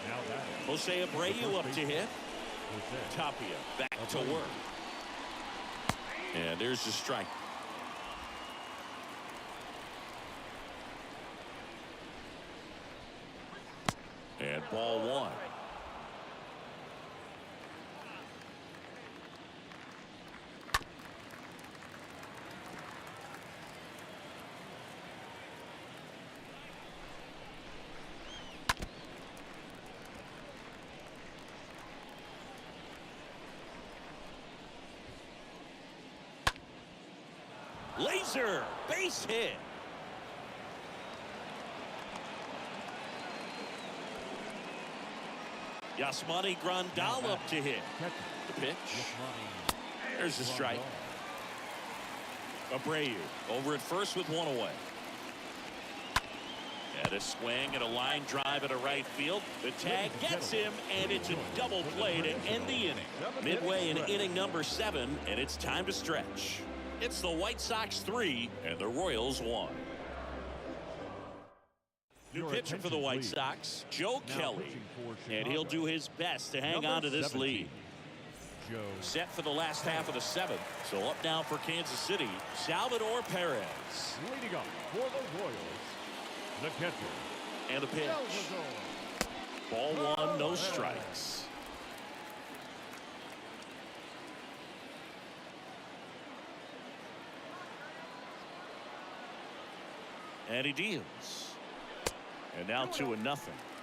Speaker 3: Now that
Speaker 1: Jose Abreu up to hit. Tapia back to work. And there's the strike. And ball 1. Laser base hit. Yasmani Grandal up to hit. The pitch. There's the strike. Abreu over at first with 1 away. And a swing and a line drive at a right field. The tag gets him, and it's a double play to end the inning. Midway in inning number 7, and it's time to stretch. It's the White Sox 3 and the Royals 1. New pitcher for the White Sox, Joe Kelly, and he'll do his best to hang on to this lead. Set for the last half of the 7th, so up now for Kansas City, Salvador Perez.
Speaker 3: Leading up for the Royals, the catcher.
Speaker 1: And the pitch. Ball 1, no strikes. And he deals. And now 2-0.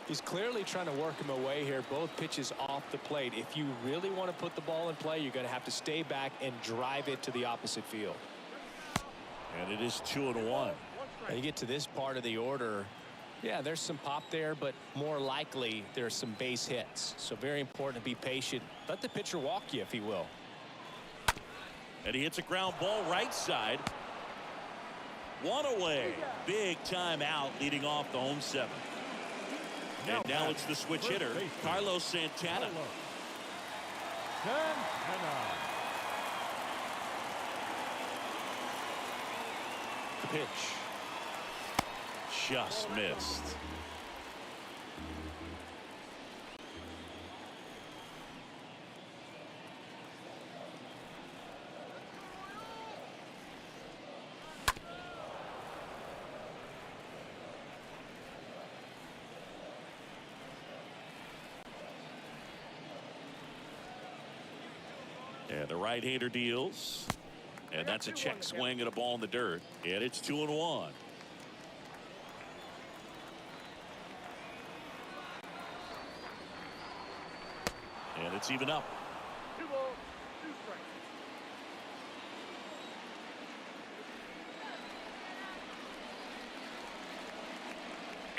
Speaker 2: He's clearly trying to work him away here. Both pitches off the plate. If you really want to put the ball in play, you're going to have to stay back and drive it to the opposite field.
Speaker 1: And it is 2-1.
Speaker 2: And you get to this part of the order. Yeah, there's some pop there, but more likely there's some base hits. So very important to be patient. Let the pitcher walk you if he will.
Speaker 1: And he hits a ground ball right side. 1 away. Big time out leading off the home 7th. And now it's the switch hitter, Carlos Santana. The pitch. Just missed. And the right-hander deals. And that's a check swing and a ball in the dirt. And it's 2-1. And it's even up.
Speaker 4: 2 balls, 2 strikes.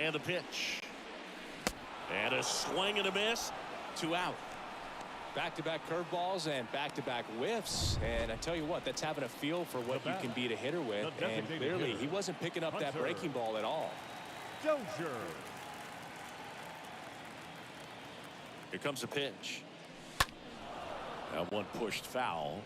Speaker 1: And the pitch. And a swing and a miss. 2 out.
Speaker 2: Back-to-back curveballs and back-to-back whiffs. And I tell you what, that's having a feel for what you can beat a hitter with. And clearly, he wasn't picking up that breaking ball at all.
Speaker 3: Dozier.
Speaker 1: Here comes a pitch. That one pushed foul.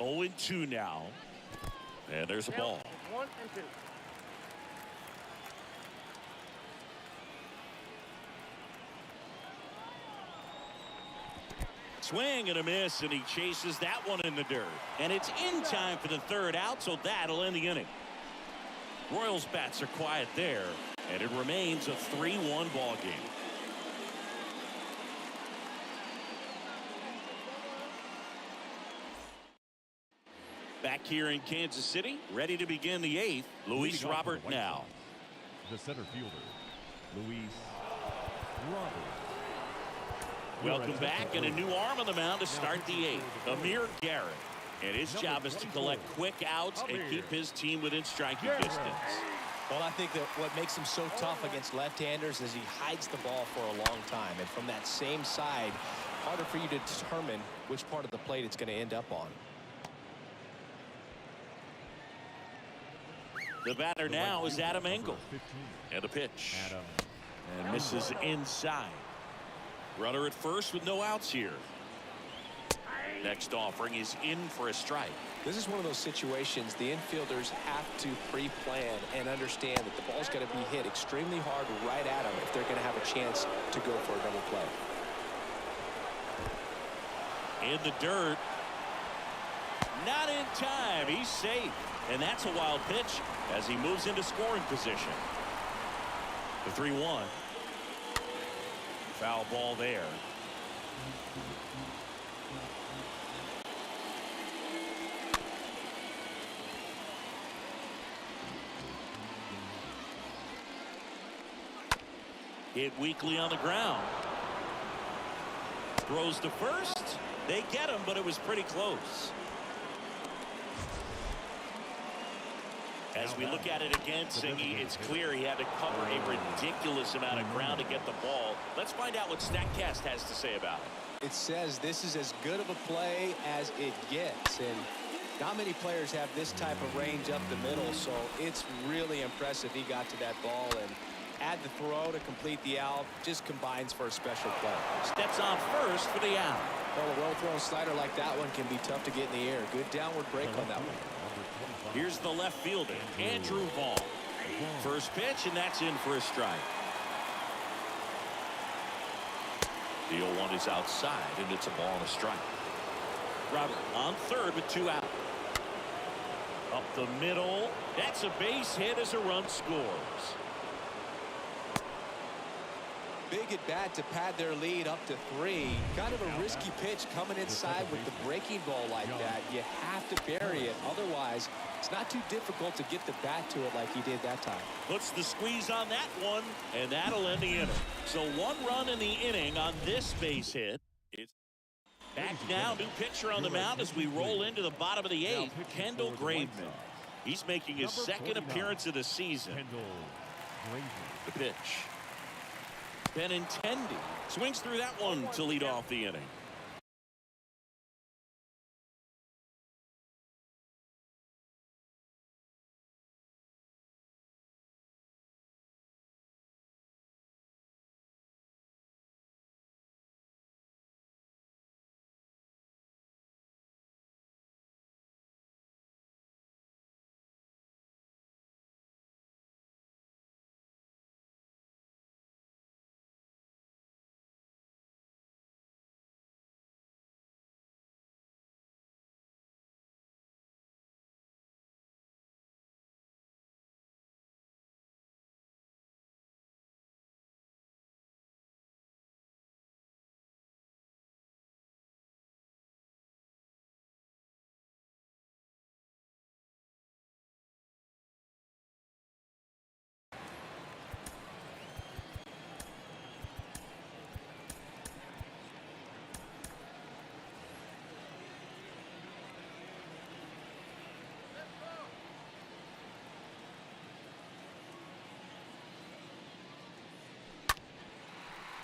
Speaker 1: Oh, 0-2 now. And there's a ball.
Speaker 4: 1 and 2.
Speaker 1: Swing and a miss, and he chases that one in the dirt. And it's in time for the 3rd out, so that'll end the inning. Royals bats are quiet there, and it remains a 3-1 ball game. Back here in Kansas City, ready to begin the 8th. Luis Robert now.
Speaker 3: The center fielder, Luis Robert.
Speaker 1: Welcome back, and a new arm on the mound to start the 8th. Amir Garrett. And his job is to collect quick outs and keep his team within striking distance.
Speaker 2: Well, I think that what makes him so tough against left-handers is he hides the ball for a long time. And from that same side, harder for you to determine which part of the plate it's going to end up on.
Speaker 1: The batter now is Adam Engel. And a pitch. And misses inside. Runner at first with no outs here. Next offering is in for a strike.
Speaker 2: This is one of those situations the infielders have to pre-plan and understand that the ball's got to be hit extremely hard right at them if they're going to have a chance to go for a double play.
Speaker 1: In the dirt. Not in time. He's safe. And that's a wild pitch as he moves into scoring position. The 3-1. Foul ball there. Hit weakly on the ground. Throws to first. They get him, but it was pretty close. As we look at it again, Singy, it's clear he had to cover a ridiculous amount of ground to get the ball. Let's find out what StatCast has to say about it.
Speaker 5: It says this is as good of a play as it gets, and not many players have this type of range up the middle, so it's really impressive he got to that ball, and add the throw to complete the out, just combines for a special play.
Speaker 1: Steps on first for the out.
Speaker 2: Well, a well-thrown slider like that one can be tough to get in the air. Good downward break on that one.
Speaker 1: Here's the left fielder, Andrew Vaughn. First pitch, and that's in for a strike. The 0-1 is outside, and it's a ball and a strike. Robert on third with 2 out. Up the middle. That's a base hit as a run scores.
Speaker 5: Big at bat to pad their lead up to 3. Kind of a risky pitch coming inside with the breaking ball like that. You have to bury it. Otherwise, it's not too difficult to get the bat to it like he did that time.
Speaker 1: Puts the squeeze on that one, and that'll end the inning. So 1 run in the inning on this base hit. It's back now. New pitcher on the mound as we roll into the bottom of the 8th. Kendall Graveman. He's making his second appearance of the season. The pitch. Benintendi swings through that one to lead off the inning.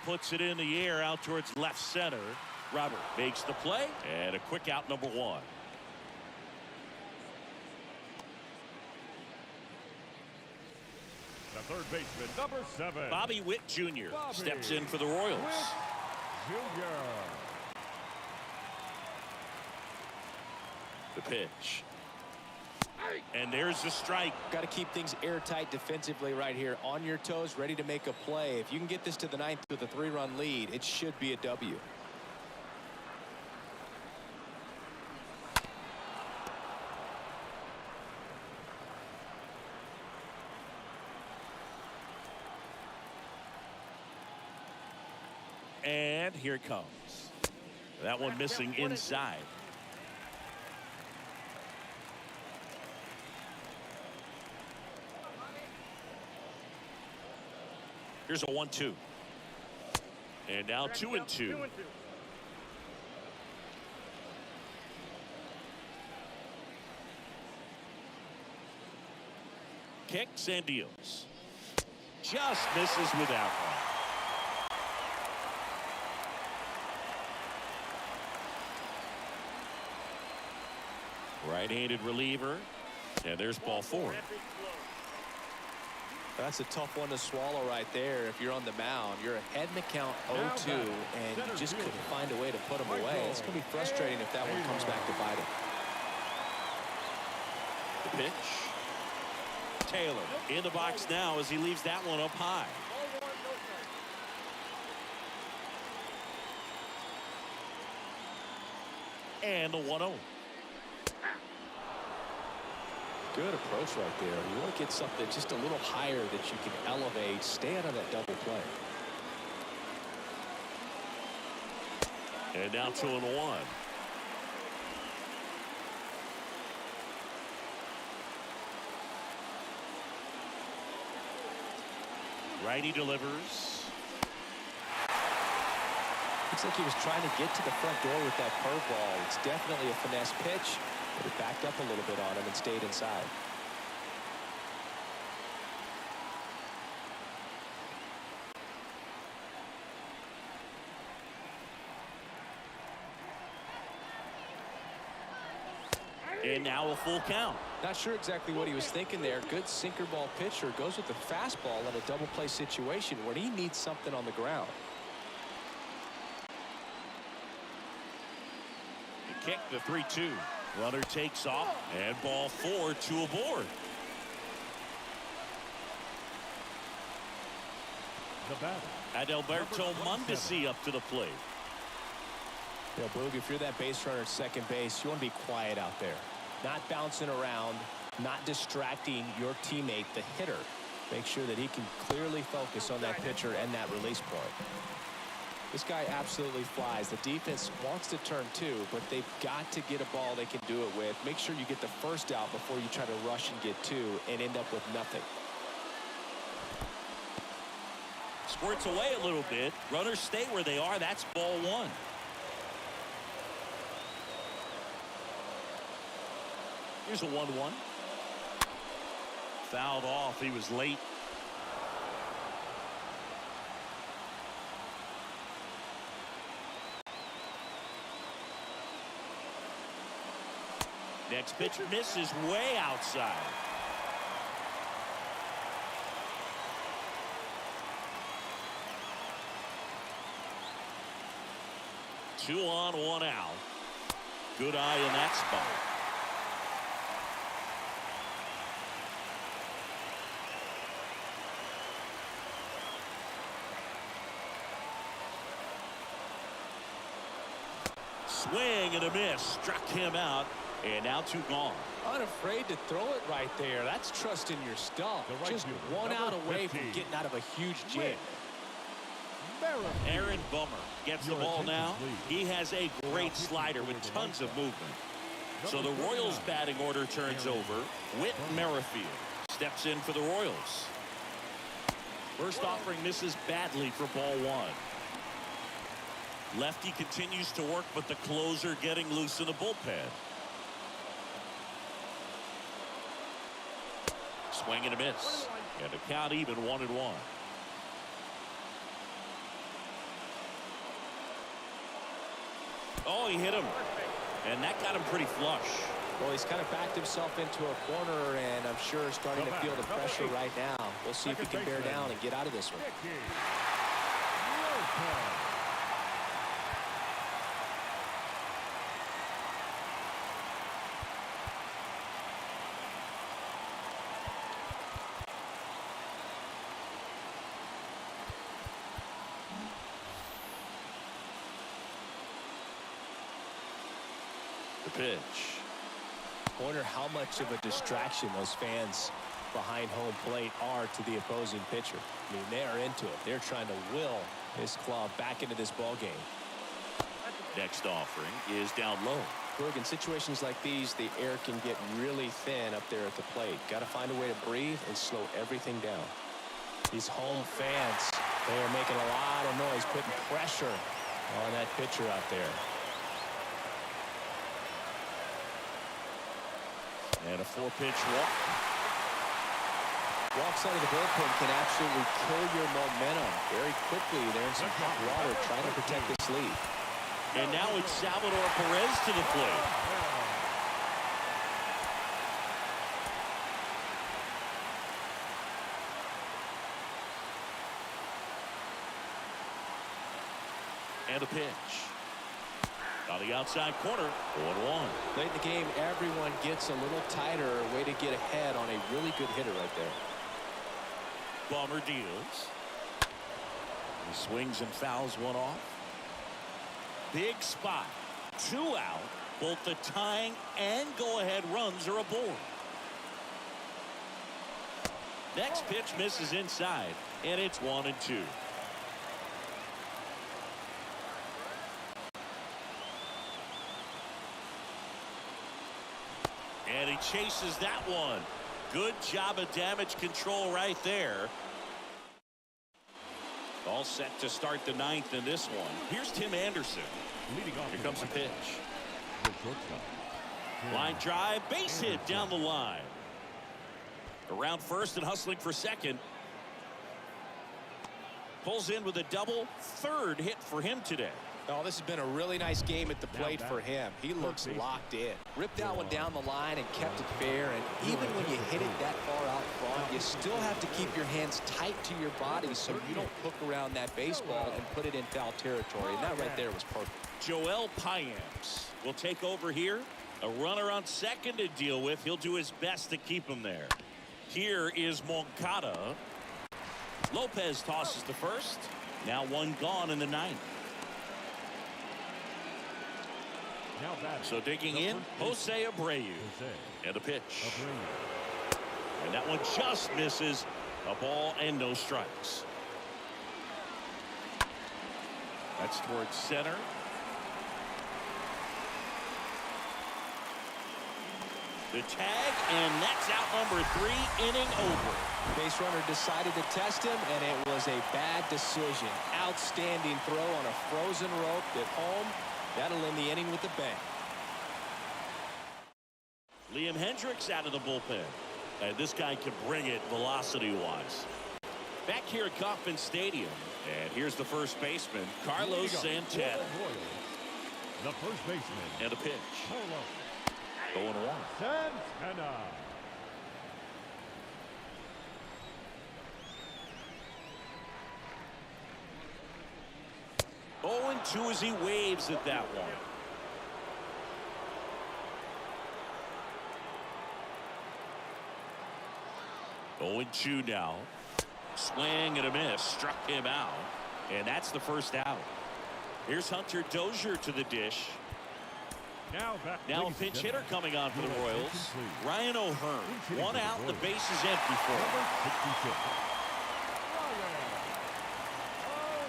Speaker 1: Puts it in the air out towards left center. Robert makes the play, and a quick out, number 1.
Speaker 3: The third baseman, number 7.
Speaker 1: Bobby Witt Jr. steps in for the Royals.
Speaker 3: Jr.
Speaker 1: The pitch. And there's the strike.
Speaker 2: Got to keep things airtight defensively right here. On your toes, ready to make a play. If you can get this to the 9th with a 3-run lead, it should be a W.
Speaker 1: And here it comes. That one missing inside. Here's a 1-2. And now 2-2. Kicks and deals. Just misses with that one. Right-handed reliever. And there's ball 4.
Speaker 2: That's a tough one to swallow right there. If you're on the mound, you're ahead in the count 0-2, and you just couldn't find a way to put them away. It's going to be frustrating if that one comes back to bite him.
Speaker 1: The pitch. Taylor in the box now as he leaves that one up high. And the 1-0.
Speaker 2: Good approach right there. You want to get something just a little higher that you can elevate. Stay out of that double play.
Speaker 1: And now 2-1. Righty delivers.
Speaker 2: Looks like he was trying to get to the front door with that curveball. It's definitely a finesse pitch, but it backed up a little bit on him and stayed inside.
Speaker 1: And now a full count.
Speaker 2: Not sure exactly what he was thinking there. Good sinker ball pitcher goes with the fastball in a double play situation when he needs something on the ground.
Speaker 1: The kick, the 3-2. Runner takes off, and ball 4, 2 aboard.
Speaker 3: The batter,
Speaker 1: Adalberto Mondesi up to the plate.
Speaker 2: Yeah, Boog, if you're that base runner at second base, you want to be quiet out there. Not bouncing around, not distracting your teammate, the hitter. Make sure that he can clearly focus on that pitcher and that release point. This guy absolutely flies. The defense wants to turn two, but they've got to get a ball they can do it with. Make sure you get the first out before you try to rush and get two and end up with nothing.
Speaker 1: Squirts away a little bit. Runners stay where they are. That's ball 1. Here's a 1-1. Fouled off. He was late. Next pitch misses way outside. Two on, 1 out. Good eye in that spot. Swing and a miss. Struck him out. And now 2 gone.
Speaker 2: Unafraid to throw it right there. That's trusting your stuff.
Speaker 3: Right
Speaker 2: Just
Speaker 3: fielder,
Speaker 2: 1 out
Speaker 3: number
Speaker 2: away
Speaker 3: 15.
Speaker 2: from getting out of a huge jam.
Speaker 1: Aaron Bummer gets the ball now. He has a great slider with tons of movement. So the Royals batting order turns over. Whit Merrifield steps in for the Royals. First offering misses badly for ball 1. Lefty continues to work, but the closer getting loose in the bullpen. Swing and a miss. And a count even 1-1. Oh, he hit him. And that got him pretty flush.
Speaker 2: Well, he's kind of backed himself into a corner, and I'm sure starting to feel the pressure right now. We'll see if he can bear down and get out of this one.
Speaker 1: The pitch.
Speaker 2: I wonder how much of a distraction those fans behind home plate are to the opposing pitcher. I mean, they are into it. They're trying to will his club back into this ball game.
Speaker 1: Next offering is down low.
Speaker 2: Berg, in situations like these, the air can get really thin up there at the plate. Got to find a way to breathe and slow everything down. These home fans, they are making a lot of noise, putting pressure on that pitcher out there.
Speaker 1: And a 4-pitch walk.
Speaker 2: Walks out of the bullpen can absolutely kill your momentum very quickly. They're in some hot water trying to protect this lead.
Speaker 1: And now it's Salvador Perez to the plate. And a pitch. On the outside corner, 1-1.
Speaker 2: Late in the game, everyone gets a little tighter. A way to get ahead on a really good hitter right there.
Speaker 1: Bummer deals. He swings and fouls one off. Big spot. 2 out. Both the tying and go-ahead runs are aboard. Next pitch misses inside, and it's 1-2. And he chases that one. Good job of damage control right there. All set to start the 9th in this one. Here's Tim Anderson.
Speaker 3: Leading off.
Speaker 1: Here comes the pitch.
Speaker 3: The shortstop.
Speaker 1: Line drive, base hit down the line. Around first and hustling for second. Pulls in with a double. 3rd hit for him today.
Speaker 2: Oh, this has been a really nice game at the plate for him. He looks locked in. Ripped that one down the line and kept it fair. And even when you hit it that far out front, you still have to keep your hands tight to your body so you don't hook around that baseball and put it in foul territory. And that right there was perfect.
Speaker 1: Joel Payamps will take over here. A runner on second to deal with. He'll do his best to keep him there. Here is Moncada. Lopez tosses the first. Now one gone in the ninth. So digging in, Jose Abreu. And a pitch. And that one just misses. A ball and no strikes. That's towards center. The tag, and that's out number 3, inning over.
Speaker 2: Base runner decided to test him, and it was a bad decision. Outstanding throw on a frozen rope at home. That'll end the inning with a bang.
Speaker 1: Liam Hendricks out of the bullpen. And this guy can bring it velocity-wise. Back here at Kauffman Stadium. And here's the first baseman, Carlos Santana.
Speaker 3: The first baseman.
Speaker 1: And a pitch. 0-1.
Speaker 3: Santana.
Speaker 1: Oh, and 2 as he waves at that one. Oh, and 2 now. Swing and a miss. Struck him out. And that's the first out. Here's Hunter Dozier to the dish. Now a pinch hitter coming on for the Royals. Ryan O'Hearn. 1 out. The base is empty for him.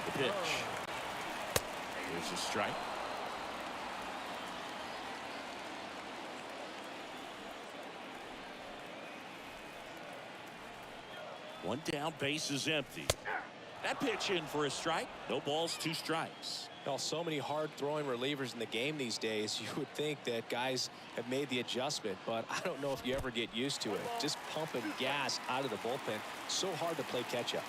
Speaker 1: The pitch. There's a strike. One down, base is empty. That pitch in for a strike. No balls, 2 strikes.
Speaker 2: Well, so many hard-throwing relievers in the game these days, you would think that guys have made the adjustment, but I don't know if you ever get used to it. Just pumping gas out of the bullpen. So hard to play catch-up.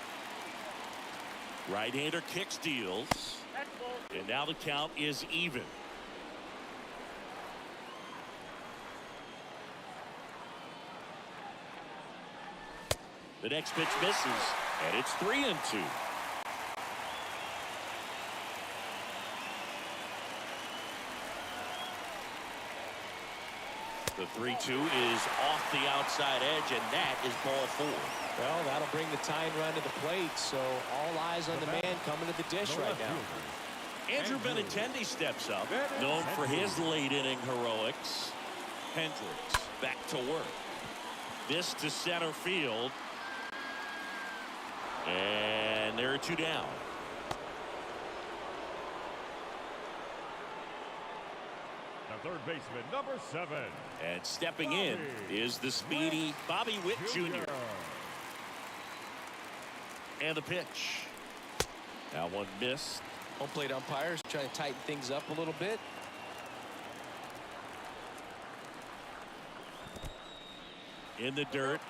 Speaker 1: Right-hander kicks, deals. And now the count is even. The next pitch misses, and it's 3-2. The 3-2 is off the outside edge, and that is ball 4.
Speaker 2: Well, that'll bring the tying run to the plate, so all eyes on the man coming to the dish right now.
Speaker 1: Andrew Benintendi steps up, known for his late-inning heroics. Hendricks back to work. This to center field. And there are 2 down.
Speaker 3: The third baseman, number 7.
Speaker 1: And stepping in is the speedy Bobby Witt Jr. And the pitch. Now one missed.
Speaker 2: Home plate umpires trying to tighten things up a little bit.
Speaker 1: In the dirt.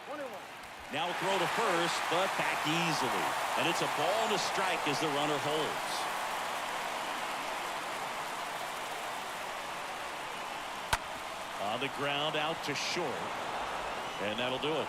Speaker 1: Now a throw to first, but back easily. And it's a ball and a strike as the runner holds. On the ground, out to short. And that'll do it.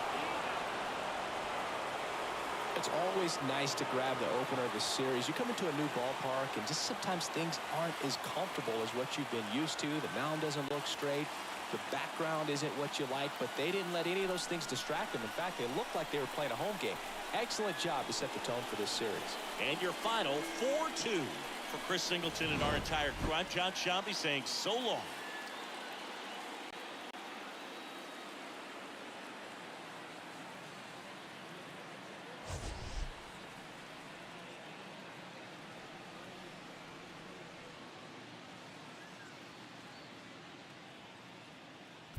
Speaker 2: It's always nice to grab the opener of a series. You come into a new ballpark, and just sometimes things aren't as comfortable as what you've been used to. The mound doesn't look straight. The background isn't what you like, but they didn't let any of those things distract them. In fact, they looked like they were playing a home game. Excellent job to set the tone for this series.
Speaker 1: And your final 4-2 for Chris Singleton and our entire crew. I'm John Sciambi saying so long.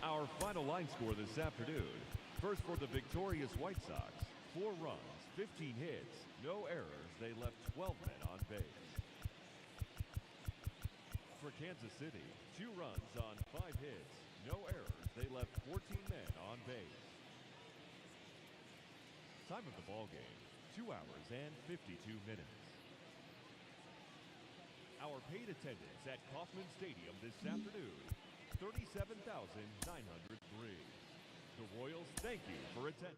Speaker 3: Our final line score this afternoon. First for the victorious White Sox. 4 runs, 15 hits, no errors. They left 12 men on base. For Kansas City, 2 runs on 5 hits, no errors. They left 14 men on base. Time of the ball game, 2 hours and 52 minutes. Our paid attendance at Kauffman Stadium this afternoon, 37,903. The Royals thank you for attending.